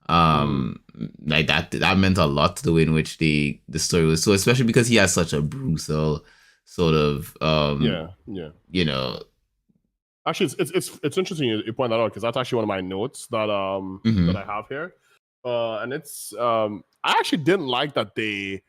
Like that meant a lot to the way in which the story was. So especially because he has such a brutal sort of you know. Actually, it's interesting you point that out, because that's actually one of my notes that that I have here, and it's I actually didn't like that they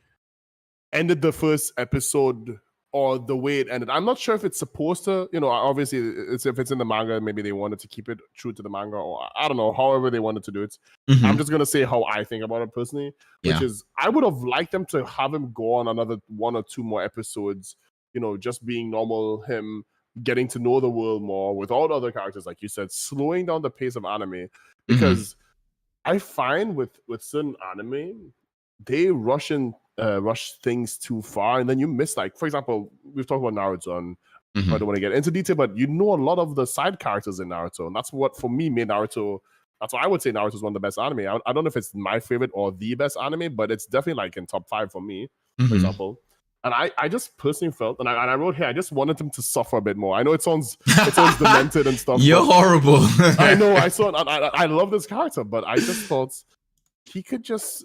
ended the first episode or the way it ended. I'm not sure if it's supposed to, you know, obviously if it's in the manga, maybe they wanted to keep it true to the manga, or I don't know, however they wanted to do it. I'm just gonna say how I think about it personally, which is I would have liked them to have him go on another 1 or 2 more episodes, you know, just being normal, him getting to know the world more without other characters, like you said, slowing down the pace of anime, because I find with certain anime, they rush things too far, and then you miss, like, for example, we've talked about Naruto, and I don't want to get into detail, but you know a lot of the side characters in Naruto, and that's what for me made Naruto. That's why I would say Naruto is one of the best anime. I don't know if it's my favorite or the best anime, but it's definitely like in top 5 for me, for example. And I just personally felt, and I wrote here, I just wanted him to suffer a bit more. I know it sounds demented and stuff. You're horrible. I know. I love this character, but I just thought he could just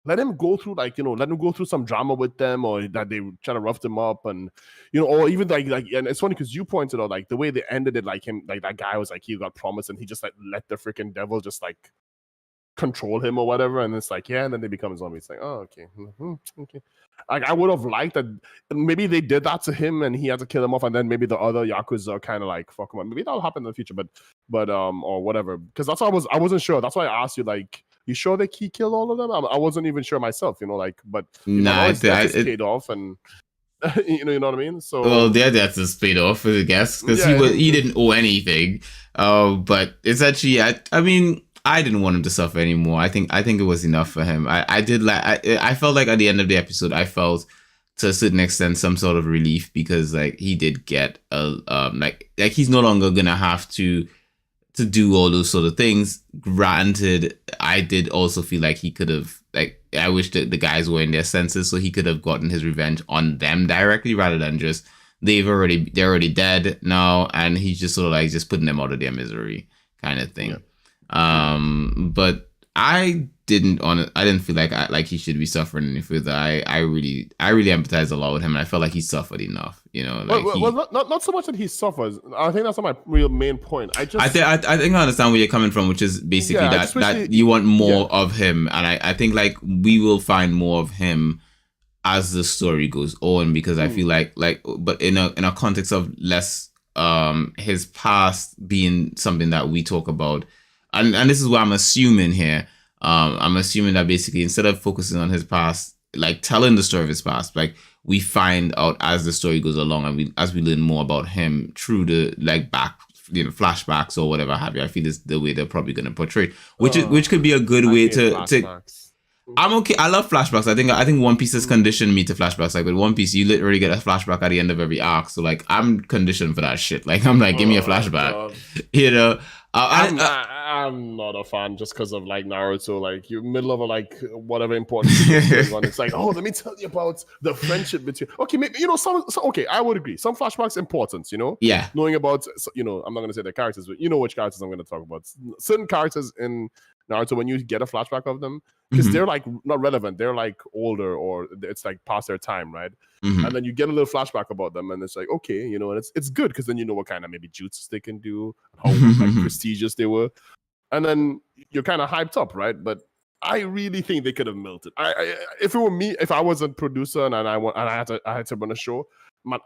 let him go through, like, you know, let him go through some drama with them, or that they try to rough him up, and, you know, or even like, and it's funny because you pointed out, like, the way they ended it, like him, like that guy was like, he got promised, and he just like let the freaking devil just like control him or whatever, and it's like, yeah, and then they become zombies. It's like, oh, okay, okay. Like, I would have liked that maybe they did that to him and he had to kill him off, and then maybe the other Yakuza are kind of like, fuck him up. Maybe that'll happen in the future, but or whatever. Because that's why I wasn't sure. That's why I asked you, like, you sure that he killed all of them? I wasn't even sure myself, like, but nah, his death is paid off, and you know what I mean? So well, that's a paid off, I guess, because he didn't owe anything. But it's actually, I mean, I didn't want him to suffer anymore. I think it was enough for him. I felt like at the end of the episode, I felt to a certain extent some sort of relief, because like he did get like he's no longer gonna have to do all those sort of things. Granted, I did also feel like he could have, like, I wish that the guys were in their senses, so he could have gotten his revenge on them directly rather than just they're already dead now, and he's just sort of like just putting them out of their misery kind of thing. Yeah. But I didn't feel like he should be suffering any further. I really empathize a lot with him, and I felt like he suffered enough. Like not so much that he suffers. I think that's not my real main point. I think I understand where you're coming from, which is basically that you want more of him, and I think like we will find more of him as the story goes on, because I feel like but in a context of less his past being something that we talk about, and this is what I'm assuming here. I'm assuming that basically instead of focusing on his past, like telling the story of his past, like we find out as the story goes along, and as we learn more about him through the like back, flashbacks or whatever have you. I feel is the way they're probably going to portray it, which could be a good way to. I'm okay. I love flashbacks. I think One Piece has conditioned me to flashbacks. Like with One Piece, you literally get a flashback at the end of every arc. So like I'm conditioned for that shit. Like I'm like, give me a flashback. God. I'm not a fan just because of like Naruto. Like you're middle of a like whatever important thing on. It's like, oh, let me tell you about the friendship between. Okay, maybe okay, I would agree. Some flashbacks important. Yeah. Knowing about I'm not gonna say the characters, but you know which characters I'm gonna talk about. Certain characters in Naruto, when you get a flashback of them, because they're like not relevant, they're like older or it's like past their time, right? And then you get a little flashback about them, and it's like, okay, and it's good because then you know what kind of maybe jutsus they can do, how like prestigious they were, and then you're kind of hyped up, right? But I really think they could have melted. If it were me, if I was a producer and I had to run a show, man,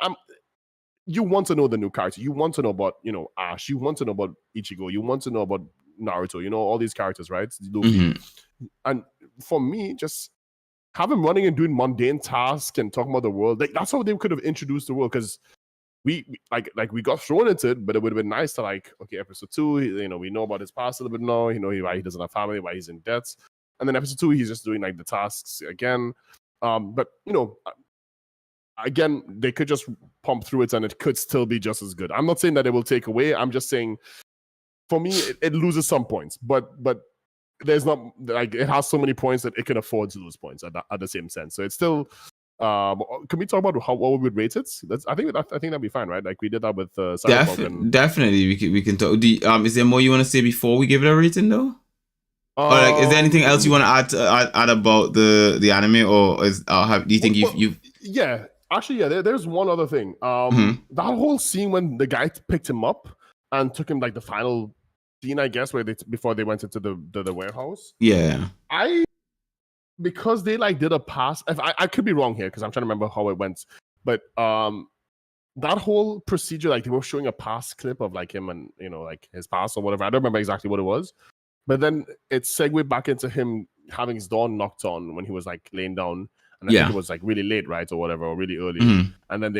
you want to know the new character, you want to know about Ash, you want to know about Ichigo, you want to know about Naruto, all these characters, right? And for me, just have him running and doing mundane tasks and talking about the world. Like that's how they could have introduced the world, because we got thrown into it, but it would have been nice to like, okay, episode 2, we know about his past a little bit now, why he doesn't have family, why he's in debt, and then episode 2 he's just doing like the tasks again. But again, they could just pump through it and it could still be just as good. I'm not saying that it will take away. I'm just saying, for me, it loses some points, but there's not like it has so many points that it can afford to lose points at the same sense. So it's still. Can we talk about what we would rate it? I think that'd be fine, right? Like we did that with definitely we can talk. Is there more you want to say before we give it a rating though? Or like, is there anything else you want to add about the anime, or do you think you've? Yeah, actually, yeah. There's one other thing. That whole scene when the guy picked him up and took him like the final scene, I guess, where before they went into the warehouse. Yeah. Because they like did a pass. I could be wrong here because I'm trying to remember how it went, but that whole procedure, like they were showing a past clip of like him and like his past or whatever. I don't remember exactly what it was, but then it segued back into him having his door knocked on when he was like laying down, and I think it was like really late, right, or whatever, or really early. And then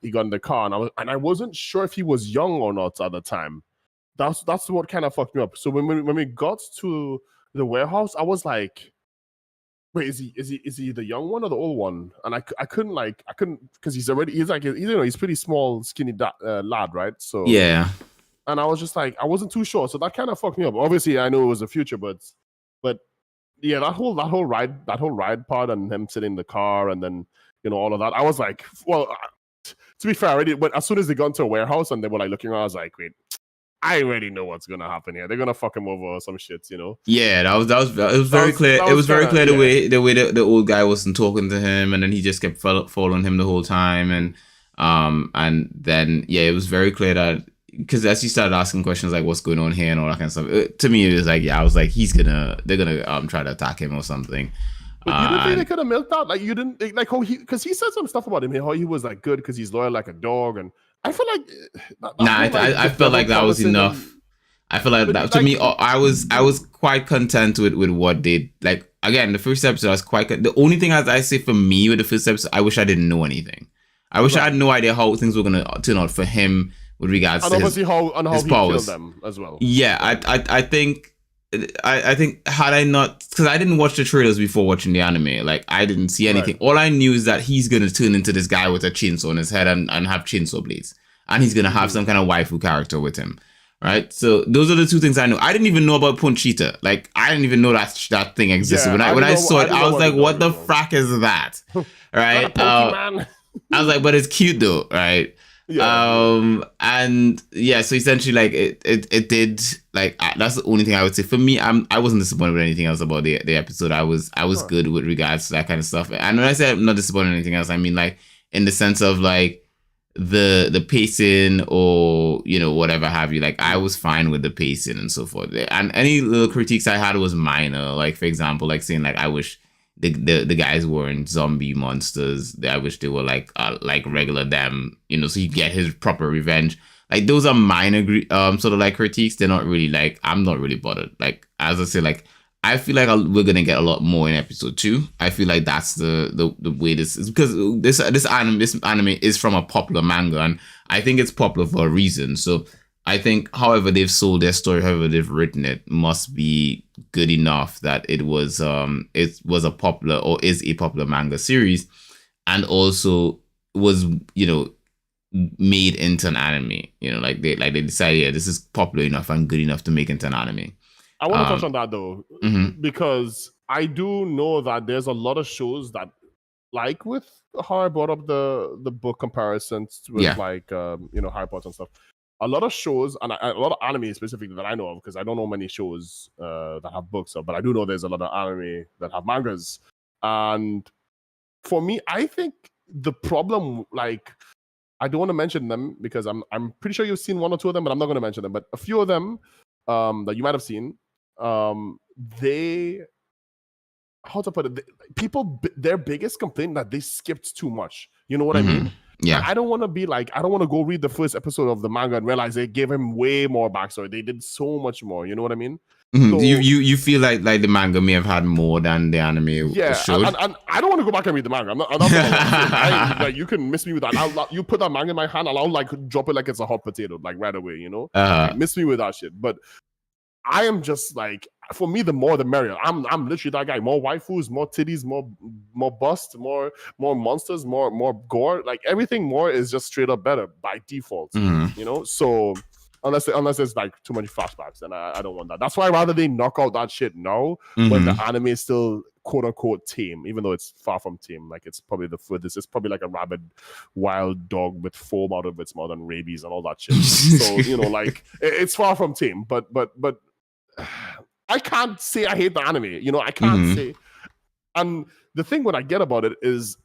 he got in the car, and I wasn't sure if he was young or not at the time. That's what kind of fucked me up. So when we got to the warehouse, I was like, wait, is he the young one or the old one? And I couldn't because he's pretty small, skinny lad, right? So yeah. And I was just like, I wasn't too sure, so that kind of fucked me up. Obviously, I knew it was the future, but yeah, that whole ride part and him sitting in the car and then all of that. I was like, well, to be fair, but as soon as they got into a warehouse and they were like looking around, I was like, wait, I already know what's gonna happen here. They're gonna fuck him over or some shit, Yeah, it was very clear. It was very clear the way the old guy wasn't talking to him, and then he just kept following him the whole time, and then it was very clear that because as you started asking questions like what's going on here and all that kind of stuff, to me it was like, yeah, I was like, they're gonna try to attack him or something. But you didn't think they could have milked out? Like you didn't like how because he said some stuff about him, how he was like good because he's loyal like a dog, and I feel like I felt like that was enough. I feel like that to me, I was quite content with what they like. Again, the first episode I was quite. The only thing I say for me with the first episode, I wish I didn't know anything. I wish I had no idea how things were gonna turn out for him with regards to his powers. Killed them as well. Yeah, I think had I not, because I didn't watch the trailers before watching the anime, like I didn't see anything. Right. All I knew is that he's gonna turn into this guy with a chainsaw on his head and have chainsaw blades, and he's gonna have some kind of waifu character with him. Right, so those are the two things I know. I didn't even know about Pochita. Like, I didn't even know that thing existed. When I saw it, I was like, "What the frack is that?" Right? I was like, "But it's cute though, right?" Yeah. And yeah, so essentially, like, it did like that's the only thing I would say for me. I wasn't disappointed with anything else about the episode. I was good with regards to that kind of stuff. And when I say I'm not disappointed with anything else, I mean like in the sense of like the pacing or whatever have you. Like I was fine with the pacing and so forth, and any little critiques I had was minor, like for example like saying like I wish the guys weren't zombie monsters. I wish they were like regular them, so you get his proper revenge. Like those are minor sort of like critiques. They're not really like, I'm not really bothered. Like as I say, like I feel like we're gonna get a lot more in episode 2. I feel like that's the way this is, because this anime is from a popular manga, and I think it's popular for a reason. So I think, however they've sold their story, however they've written it, must be good enough that it was a popular or is a popular manga series, and also was made into an anime. Like they decided, yeah, this is popular enough and good enough to make into an anime. I want to touch on that though, because I do know that there's a lot of shows that, like with how I brought up the book comparisons with like Harry Potter and stuff. A lot of shows and a lot of anime specifically that I know of, because I don't know many shows that have books, but I do know there's a lot of anime that have mangas. And for me, I think the problem, like, I don't want to mention them because I'm pretty sure you've seen one or two of them, but I'm not going to mention them. But a few of them that you might have seen, they, how to put it, their biggest complaint that they skipped too much. You know what I mean? Yeah. I don't want to be like, I don't want to go read the first episode of the manga and realize they gave him way more backstory. They did so much more. You know what I mean? So, you feel like the manga may have had more than the anime showed? And I don't want to go back and read the manga. I'm not like, you can miss me with that. You put that manga in my hand, I'll like drop it like it's a hot potato, like right away, Like, miss me with that shit. But I am just like, for me, the more the merrier. I'm literally that guy. More waifus, more titties, more bust, more monsters, more gore. Like everything more is just straight up better by default. So unless there's like too many flashbacks, and I don't want that. That's why rather they knock out that shit now when the anime is still quote unquote tame, even though it's far from tame. Like it's probably the furthest. It's probably like a rabid wild dog with foam out of its mouth and rabies and all that shit. So like it's far from tame, but I can't say I hate the anime. I can't say. And the thing what I get about it is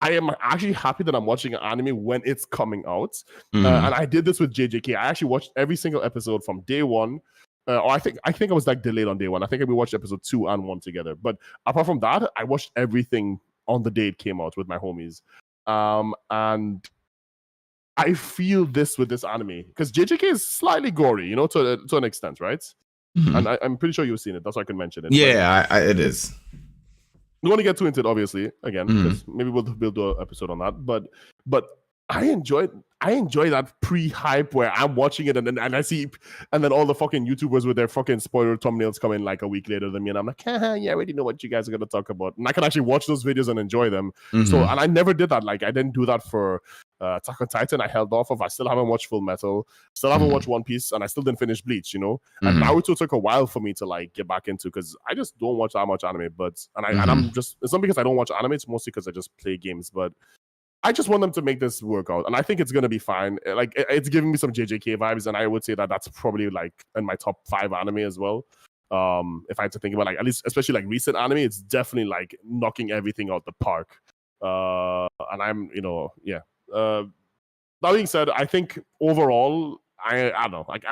I am actually happy that I'm watching an anime when it's coming out. And I did this with JJK. I actually watched every single episode from day one. Or I think I was like delayed on day one. I think we watched episode 2 and 1 together. But apart from that, I watched everything on the day it came out with my homies. And I feel this with this anime because JJK is slightly gory, to an extent, right? And I'm pretty sure you've seen it. That's why I can mention it. Yeah, it is. We want to get too into it, obviously, again, because maybe we'll do an episode on that. But I enjoy that pre-hype where I'm watching it and then all the fucking YouTubers with their fucking spoiler thumbnails come in like a week later than me, and I'm like, yeah, I already know what you guys are gonna talk about, and I can actually watch those videos and enjoy them. So, and I never did that. Like, I didn't do that for Attack on Titan. I held off of. I still haven't watched Full Metal. Still haven't watched One Piece, and I still didn't finish Bleach. And Naruto took a while for me to like get back into because I just don't watch that much anime. And I'm just, it's not because I don't watch anime. It's mostly because I just play games. But I just want them to make this work out, and I think it's gonna be fine. Like it's giving me some JJK vibes, and I would say that that's probably like in my top 5 anime as well. If I had to think about like at least, especially like recent anime, it's definitely like knocking everything out the park. And I'm, that being said, I think overall I don't know. Like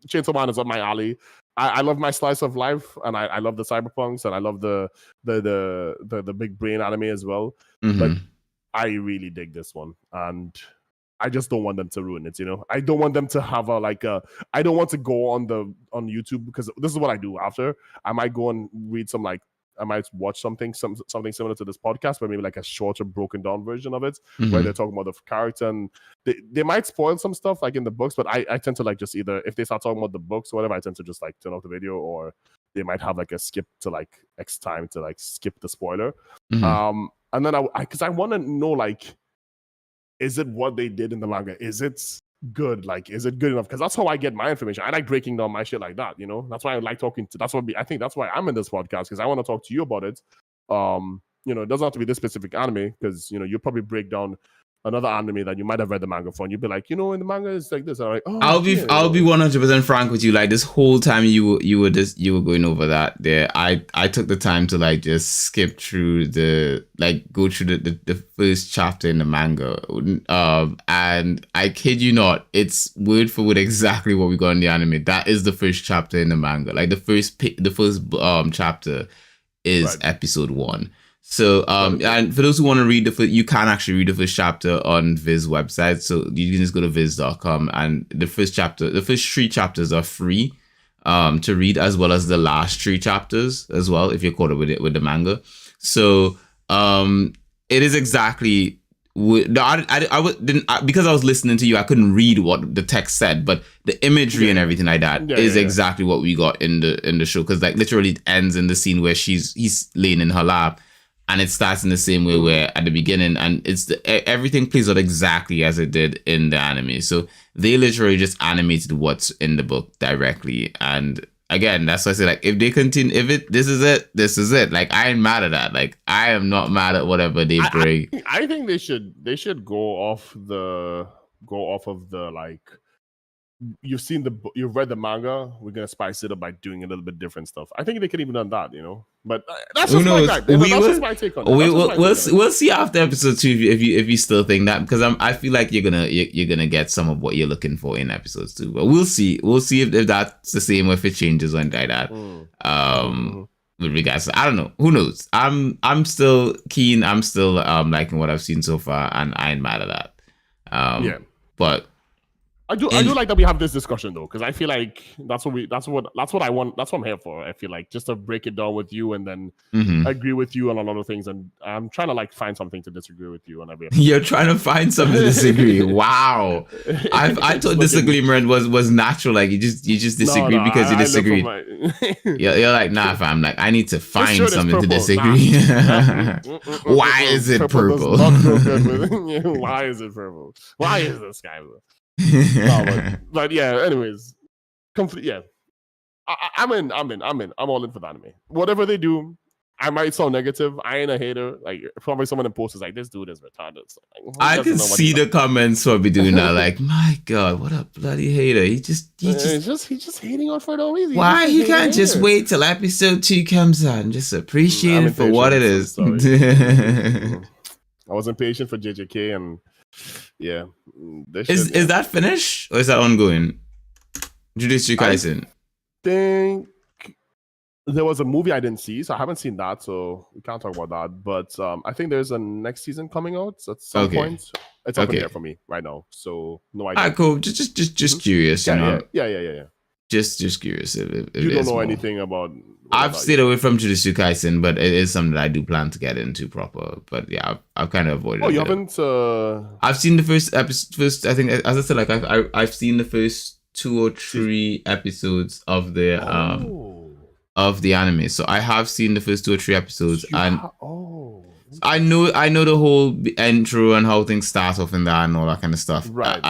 Chainsaw Man is up my alley. I love my slice of life, and I love the cyberpunks, and I love the big brain anime as well. But I really dig this one, and I just don't want them to ruin it. I don't want them to have I don't want to go on YouTube, because this is what I do after. I might go and read I might watch something similar to this podcast, but maybe like a shorter, broken down version of it, where they're talking about the character, and they might spoil some stuff like in the books, but I tend to like just either, if they start talking about the books or whatever, I tend to just like turn off the video, or they might have like a skip to like X time to like skip the spoiler. And then because I want to know, like, is it what they did in the manga? Is it good? Like, is it good enough? Because that's how I get my information. I like breaking down my shit like that. That's why I like talking to. I think that's why I'm in this podcast, because I want to talk to you about it. It doesn't have to be this specific anime, because you'll probably break down another anime that you might have read the manga for, and you'd be like, in the manga is like this. I'm like, oh, I'll be 100% frank with you. Like, this whole time you were going over that there, I took the time to like just skip through go through the first chapter in the manga, and I kid you not, it's word for word exactly what we got in the anime. That is the first chapter in the manga. Like, the first chapter is episode 1. So, and for those who want to read you can actually read the first chapter on Viz website. So you can just go to viz.com, and the first 3 chapters are free to read, as well as the last 3 chapters as well, if you're caught up with the manga. So, it is exactly because I was listening to you, I couldn't read what the text said, but the imagery and everything like that is exactly what we got in the show. Because like literally it ends in the scene where he's laying in her lap. And it starts in the same way where at the beginning, and everything plays out exactly as it did in the anime. So they literally just animated what's in the book directly. And again, that's why I say, like, if they continue, this is it. Like, I ain't mad at that. Like, I am not mad at whatever they bring. I think they should go off of the like, you've read the manga, we're gonna spice it up by doing a little bit different stuff. I think they could even done that, but that's just my take on it. We'll see after episode 2 if you still think that, because I feel like you're gonna get some of what you're looking for in episodes 2, but we'll see if that's the same, or if it changes or anything like that. With regards to, I don't know, who knows. I'm still keen. I'm still liking what I've seen so far, and I ain't mad at that. But I do like that we have this discussion though, because I feel like that's what I want. That's what I'm here for. I feel like just to break it down with you, and then agree with you on a lot of things. And I'm trying to like find something to disagree with you on every episode. You're trying to find something to disagree. Wow. I thought disagreement was natural. Like you just disagree because you disagree. You're like, nah, fam. Like, I need to find something to disagree. Why is it purple? Why is it purple? Why is the sky blue? But yeah, anyways, I'm in. I'm all in for the anime. Whatever they do, I might sound negative. I ain't a hater. Like, probably someone in post is like, this dude is retarded. So, like, I can see the comments for me doing that. Like, my God, what a bloody hater. He just hating on for no reason. Why he can't just wait till episode 2 comes out and just appreciate it for what it is. I was impatient for JJK, and yeah. Is that finished or is that ongoing? Jujutsu Kaisen. I think there was a movie I didn't see, so I haven't seen that, so we can't talk about that. But I think there's a next season coming out at some point. It's up in there for me right now, so no idea. Cool. Just curious. Yeah. Just curious. If you don't know anything about. I've stayed away from Jujutsu Kaisen, but it is something that I do plan to get into proper. But yeah, I've kind of avoided it. Oh, you haven't? I've seen the first episode. I think, as I said, like I've seen the first 2 or 3 episodes of the anime. So I have seen the first 2 or 3 episodes, I know the whole intro and how things start off in that and all that kind of stuff. Right.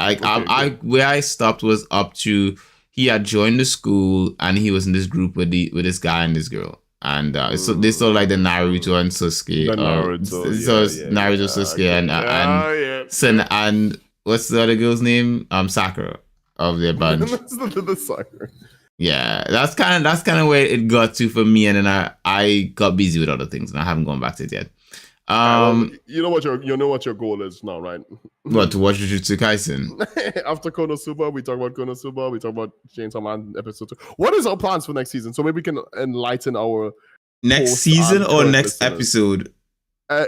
Where I stopped was up to. He had joined the school and he was in this group with this guy and this girl, and so they saw like the Naruto and Sasuke, Naruto, Sasuke, and what's the other girl's name? Sakura of their bunch. Sakura. Yeah, that's kind of where it got to for me, and then I got busy with other things and I haven't gone back to it yet. Well, you know what your goal is now, right? What, to watch Jujutsu Kaisen? After Konosuba, we talk about Konosuba. We talk about Chainsaw Man episode 2. What is our plans for next season? So maybe we can enlighten our next season or next episode?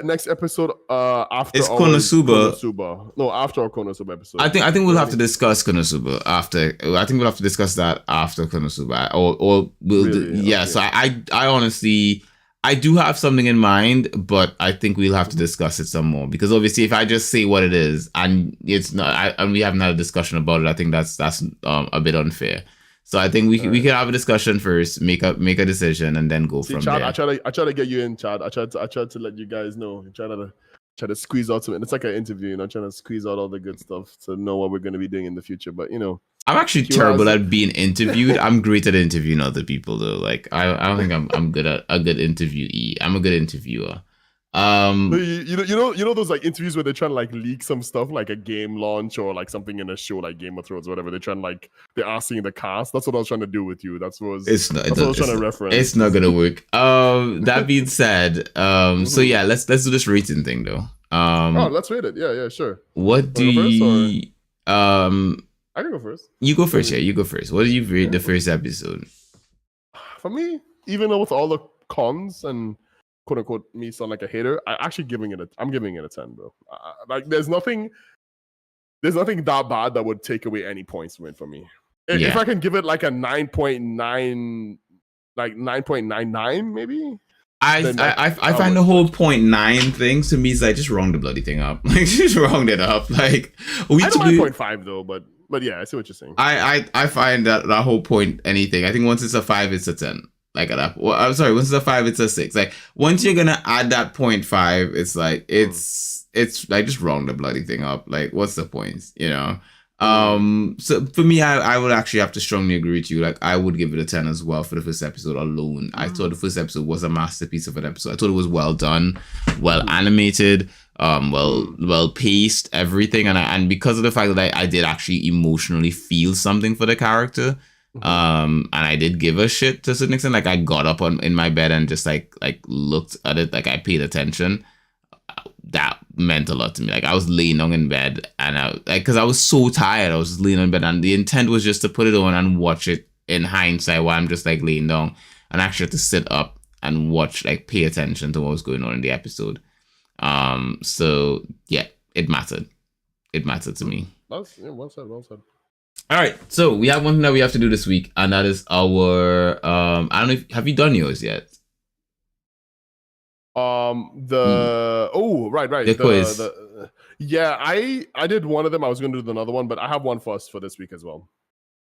Next episode. After it's our Konosuba. No, after our Konosuba episode. I think we'll have to discuss Konosuba after. I think we'll have to discuss that after Konosuba, or we'll really? yeah. Okay. So I honestly. I do have something in mind, but I think we'll have to discuss it some more, because obviously if I just say what it is and it's not, and we haven't had a discussion about it, I think that's a bit unfair. So I think we can have a discussion first, make a decision, and then go from Chad, there. I try to get you in, Chad. I tried to let you guys know. Try to squeeze out something. It's like an interview, trying to squeeze out all the good stuff to know what we're going to be doing in the future. But I'm actually terrible at being interviewed. I'm great at interviewing other people though. Like I don't think I'm good at a good interviewee. I'm a good interviewer. You know those like interviews where they're trying to like leak some stuff, like a game launch or like something in a show like Game of Thrones or whatever. They're trying they're asking the cast. That's what I was trying to do with you. That's what I was trying to reference. It's not gonna work. That being said, so yeah, let's do this rating thing though. Let's rate it. Yeah, sure. What do you I can go first. You go first, yeah. You go first. What do you rate the first episode? For me, even though with all the cons and quote unquote me sound like a hater, I'm giving it a 10, bro. Like there's nothing that bad that would take away any points from it for me. If I can give it like a 9.9, like 9.99 maybe. I find the whole 0.9 thing to me is like just wrong the bloody thing up. Like just wrong it up. Like I don't mind 0.5 though, but yeah, I see what you're saying. I find that whole point anything. I think once it's a 5, it's a 10. Like I'm sorry, once it's a 5, it's a 6. Like once you're gonna add that 0.5, it's like it's like just wrong the bloody thing up. Like what's the point? So for me, I would actually have to strongly agree with you. Like I would give it a 10 as well for the first episode alone. I thought the first episode was a masterpiece of an episode. I thought it was well done, well animated, well paced, everything, and because of the fact that I did actually emotionally feel something for the character, and I did give a shit to a certain extent. Like I got up in my bed and just like looked at it, like I paid attention. That meant a lot to me. Like I was laying down in bed and because I was so tired, I was just laying in bed, and the intent was just to put it on and watch it in hindsight while I'm just like laying down, and actually had to sit up and watch, like pay attention to what was going on in the episode. So yeah, it mattered. It mattered to me. Well said. All right, so we have one thing that we have to do this week, and that is our I don't know have you done yours yet? The quiz. Yeah, I did one of them. I was going to do another one, but I have one first for this week as well.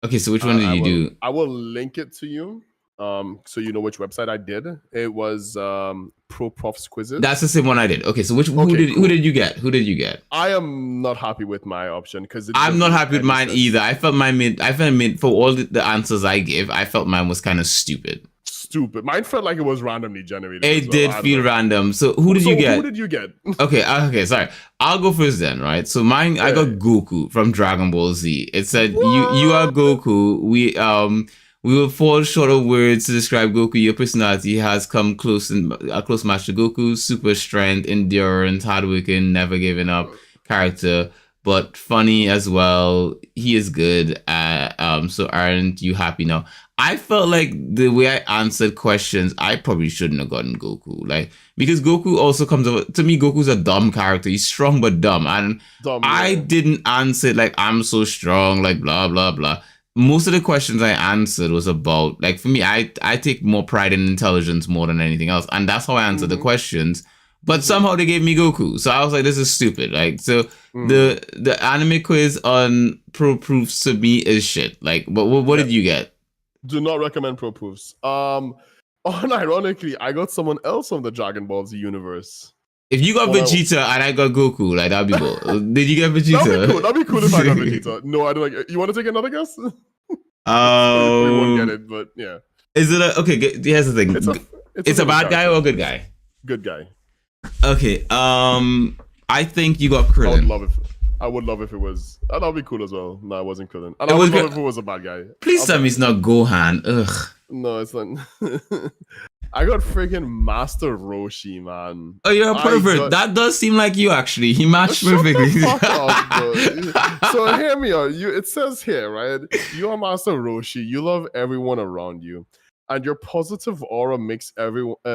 Okay, so which one did you do? I will link it to you, so you know which website I did. It was Pro Prof's quizzes. That's the same one I did. Okay, so who did you get? Who did you get? I am not happy with my option because I'm not happy with mine either. I felt for all the answers I gave, I felt mine was kind of stupid. Mine felt like it was randomly generated. It did feel random. So who did you get? Who did you get? Okay, sorry. I'll go first then, right? So mine, I got Goku from Dragon Ball Z. It said, you are Goku. We will fall short of words to describe Goku. Your personality has come close in a close match to Goku's super strength, endurance, hardworking, never giving up character, but funny as well. He is good. So aren't you happy now? I felt like the way I answered questions, I probably shouldn't have gotten Goku. Like, because Goku also comes over to me. Goku's a dumb character. He's strong but dumb, and I didn't answer it like I'm so strong, like blah blah blah. Most of the questions I answered was about, like, for me, I take more pride in intelligence more than anything else, and that's how I answered the questions. But somehow they gave me Goku, so I was like, this is stupid. Like, so the anime quiz on Pro Proofs to me is shit. Like, what did you get? Do not recommend Pro Proofs. Unironically, I got someone else from the Dragon Ball Z universe. If you got Vegeta and I got Goku, like that'd be cool. Did you get Vegeta? That'd be cool if I got Vegeta. No, I don't like. You want to take another guess? We won't get it, but yeah. Is it okay? Here's the thing. It's a bad guy or a good guy? Good guy. Okay. I think you got Krillin. I would love if it was. That would be cool as well. No, it wasn't Krillin. And I would love if it was a bad guy. Please tell me it's not Gohan. Ugh. No, it's not. I got freaking Master Roshi, man. Oh, you're a pervert. That does seem like you, actually. He matched perfectly. Shut the fuck up, bro. So hear me out. It says here, right? You are Master Roshi. You love everyone around you, and your positive aura makes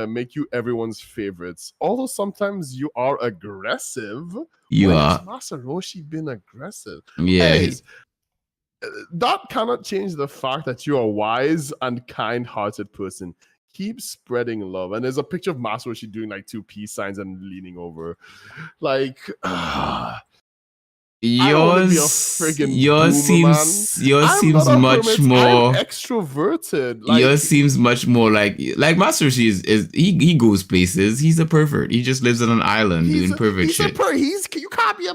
make you everyone's favorites. Although sometimes you are aggressive. You are. Has Master Roshi been aggressive? Yeah. Anyways, that cannot change the fact that you're a wise and kind-hearted person. Keep spreading love. And there's a picture of Master Roshi doing like 2 peace signs and leaning over. Like, yours seems much more. I'm extroverted. Yours seems much more like Master Roshi is he goes places. He's a pervert. He just lives on an island doing pervert shit. You can't be a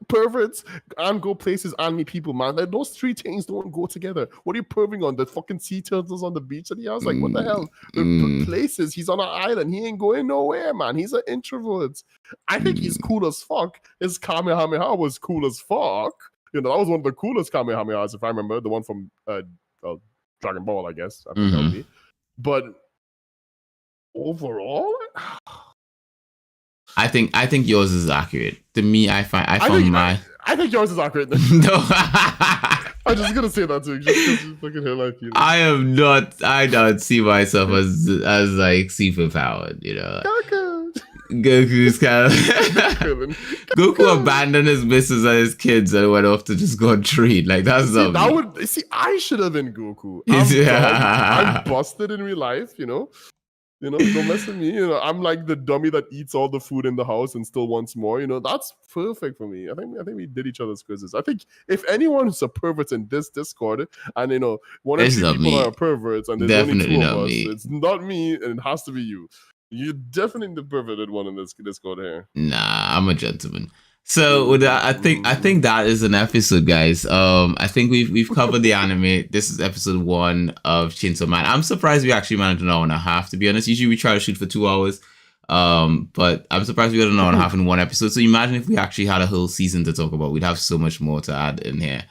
pervert and go places and meet people, man. Like, those 3 things don't go together. What are you perving on? The fucking sea turtles on the beach that he has? Like, what the hell? Places. He's on an island. He ain't going nowhere, man. He's an introvert. I think he's cool as fuck. His Kamehameha was cool as fuck. You know, that was one of the coolest Kamehamehas, if I remember. The one from Dragon Ball, I guess. I think that would be. But overall, I think yours is accurate. To me, I think yours is accurate. No. I'm just gonna say that too, just because you fucking hair like you. I don't see myself as like super powered, you know. Goku's kind of Goku abandoned his missus and his kids and went off to just go and trade. Like, that's I should have been Goku. I'm busted in real life, you know. Don't mess with me. You know, I'm like the dummy that eats all the food in the house and still wants more. You know, that's perfect for me. I think we did each other's quizzes. I think if anyone's a pervert in this Discord, and you know, one or 2 people are perverts, and there's definitely only 2 of us, it's not me, and it has to be you. You're definitely the perverted one in this Discord here. Nah, I'm a gentleman. So with that, I think that is an episode, guys. I think we've covered the anime. This is episode 1 of Chainsaw Man. I'm surprised we actually managed an hour and a half, to be honest. Usually we try to shoot for 2 hours. But I'm surprised we got an hour and a half in one episode. So imagine if we actually had a whole season to talk about. We'd have so much more to add in here.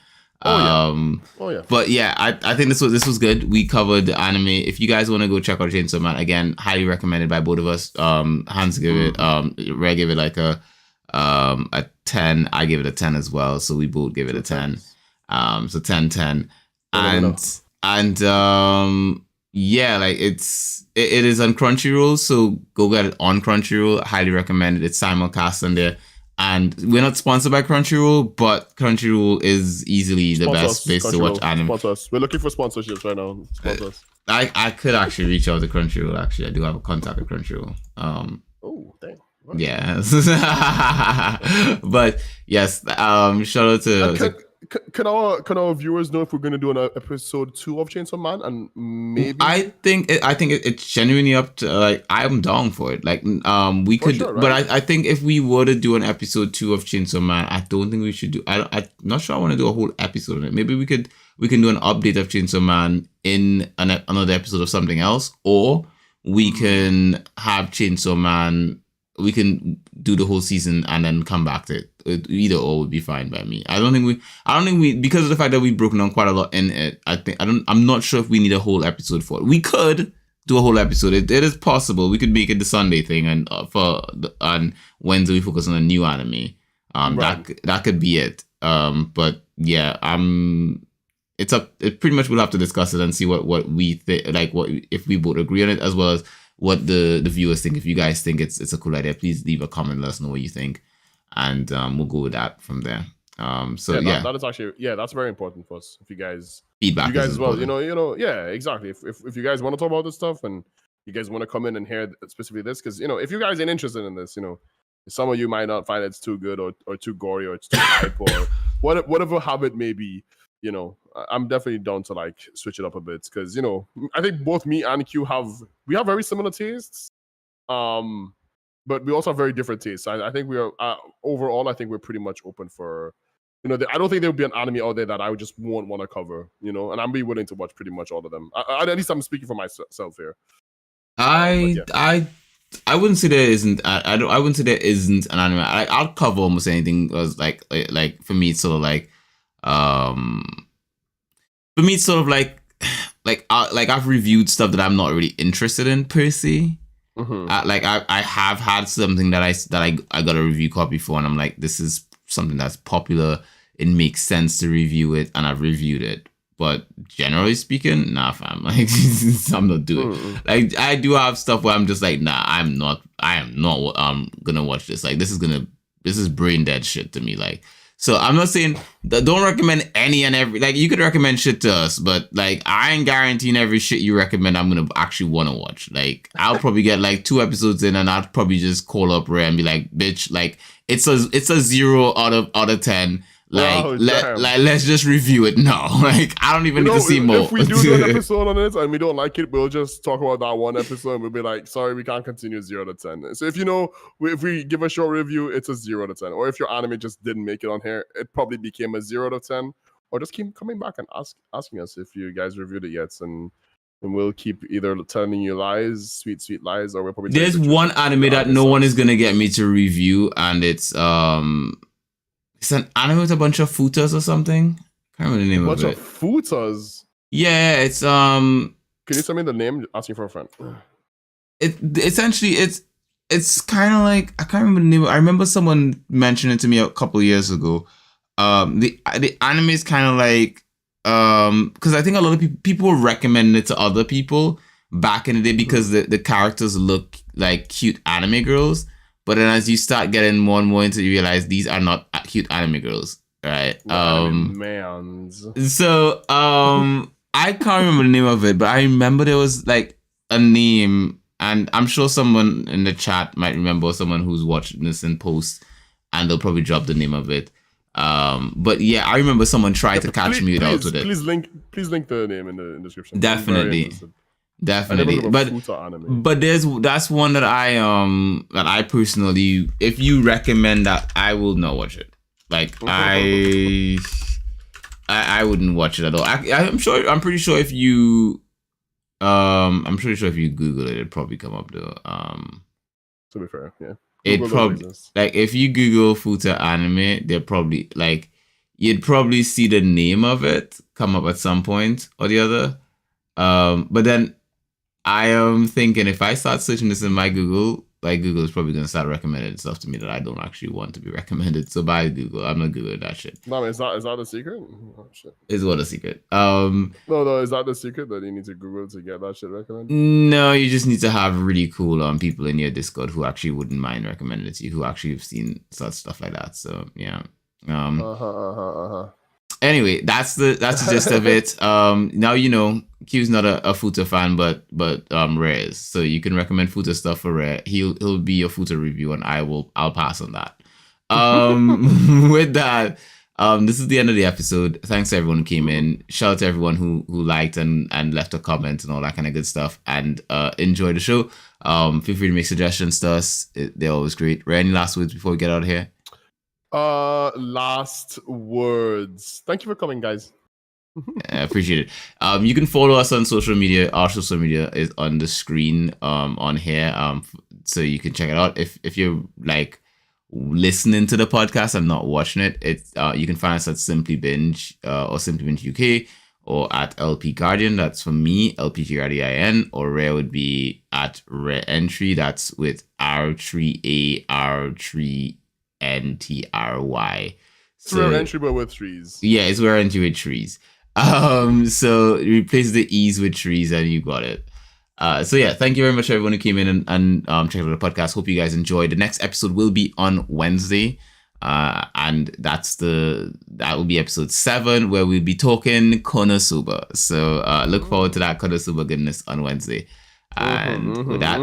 But yeah, I think this was good. We covered the anime. If you guys want to go check out Chainsaw Man, again, highly recommended by both of us. Hans give it, Ray gave it like a 10. I gave it a 10 as well. So we both gave it a 10. So 10. And yeah, like it is on Crunchyroll. So go get it on Crunchyroll. Highly recommended. It's simulcast on there. And we're not sponsored by Crunchyroll, but Crunchyroll is easily the best place to watch anime. We're looking for sponsorships right now. Sponsor us. I could actually reach out to Crunchyroll. Actually, I do have a contact with Crunchyroll. Oh, dang. What? Yeah. But yes, shout out to. Can our viewers know if we're going to do an episode 2 of Chainsaw Man, and maybe I think it's genuinely up to, like, I'm down for it. Like, we could, sure, right? But I think if we were to do an episode 2 of Chainsaw Man, I don't think we should do. I'm not sure I want to do a whole episode on it. Maybe we can do an update of Chainsaw Man in another episode of something else, or we can have Chainsaw Man. We can do the whole season and then come back to it. Either or would be fine by me. I don't think we because of the fact that we've broken down quite a lot in it. I'm not sure if we need a whole episode for it. We could do a whole episode. It is possible. We could make it the Sunday thing, and on Wednesday we focus on a new anime. Right. That could be it. But yeah, it's up. It pretty much we'll have to discuss it and see what we think. Like, what if we both agree on it, as well as what the viewers think. If you guys think it's a cool idea, please leave a comment, let us know what you think, and we'll go with that from there. That is actually, that's very important for us. If you guys feedback, you guys as well, yeah, exactly. If you guys want to talk about this stuff and you guys want to come in and hear specifically this, because if you guys ain't interested in this, some of you might not find it's too good or too gory or it's too hype or whatever habit may be. I'm definitely down to like switch it up a bit, because I think both me and Q have very similar tastes, but we also have very different tastes. I think we are overall. I think we're pretty much open for, I don't think there would be an anime out there that I would just won't want to cover, and I'm be willing to watch pretty much all of them. At least I'm speaking for myself here. I wouldn't say there isn't. I wouldn't say there isn't an anime. I'll cover almost anything. As like for me, it's sort of like, for me, it's sort of like, I've reviewed stuff that I'm not really interested in per se. Mm-hmm. I have had something that I got a review copy for, and I'm like, this is something that's popular. It makes sense to review it, and I've reviewed it. But generally speaking, nah, fam. Like, I'm not doing. Like, I do have stuff where I'm just like, nah, I am not gonna watch this. Like, this is brain dead shit to me. Like, so I'm not saying don't recommend any and every. Like, you could recommend shit to us, but like, I ain't guaranteeing every shit you recommend I'm gonna actually want to watch. Like, I'll probably get like 2 episodes in, and I'll probably just call up Ray and be like, bitch, like, it's a 0 out of 10. Like, let's just review it now. Like, I don't even need to see more. If we do an episode on it and we don't like it, we'll just talk about that one episode and we'll be like, sorry, we can't continue 0 to 10. So if if we give a short review, it's a 0 to 10. Or if your anime just didn't make it on here, it probably became a 0 to 10. Or just keep coming back and asking us if you guys reviewed it yet. And we'll keep either telling you lies, sweet lies, or we'll probably... There's one anime that no one is going to get me to review, and it's an anime with a bunch of futas or something. I can't remember the name of it. A bunch of futas? Yeah, it's Can you tell me the name? Asking for a friend. Essentially it's kind of like, I can't remember the name. I remember someone mentioned it to me a couple of years ago. The anime is kind of like because I think a lot of people recommend it to other people back in the day because the characters look like cute anime girls. But then as you start getting more and more into it, you realize these are not cute anime girls, right? So I can't remember the name of it, but I remember there was like a name, and I'm sure someone in the chat might remember, someone who's watching this in post, and they'll probably drop the name of it. But yeah, I remember someone tried to catch me out with it. Please link the name in the description. Definitely. But that's one that I personally, if you recommend that, I will not watch it. Like, I wouldn't watch it at all. I'm pretty sure if you Google it, it'd probably come up though. To be fair, yeah. It probably, like, if you Google futa anime, they're probably like, you'd probably see the name of it come up at some point or the other. But then I am thinking, if I start searching this in my Google, like, Google is probably going to start recommending stuff to me that I don't actually want to be recommended. So by Google, I'm not Googling that shit. No, is that a secret? Oh, shit. Is what a secret. No, is that the secret that you need to Google to get that shit recommended? No, you just need to have really cool people in your Discord who actually wouldn't mind recommending it to you, who actually have seen such stuff like that. So yeah. Anyway, that's the gist of it. Now you know Q's not a Futa fan, but Rare is. So you can recommend Futa stuff for Rare. He'll be your Futa review, and I'll pass on that. With that, this is the end of the episode. Thanks to everyone who came in. Shout out to everyone who liked and left a comment and all that kind of good stuff. And enjoy the show. Feel free to make suggestions to us. They're always great. Rare, any last words before we get out of here? Last words. Thank you for coming, guys. I appreciate it. You can follow us on social media. Our social media is on the screen on here. So you can check it out. If you're like listening to the podcast and not watching it, you can find us at Simply Binge or Simply Binge UK, or at LP Guardian. That's for me, LPGRDIN, or Rare would be at Rare Entry. That's with R3AR3NTRY. So Rare Entry, but with trees. Yeah, it's Rare Entry with trees. So replace the E's with trees and you got it. So yeah, thank you very much everyone who came in and checked out the podcast. Hope you guys enjoyed. The next episode will be on Wednesday. And that will be episode 7, where we'll be talking Konosuba. So look forward to that Konosuba goodness on Wednesday. And with that,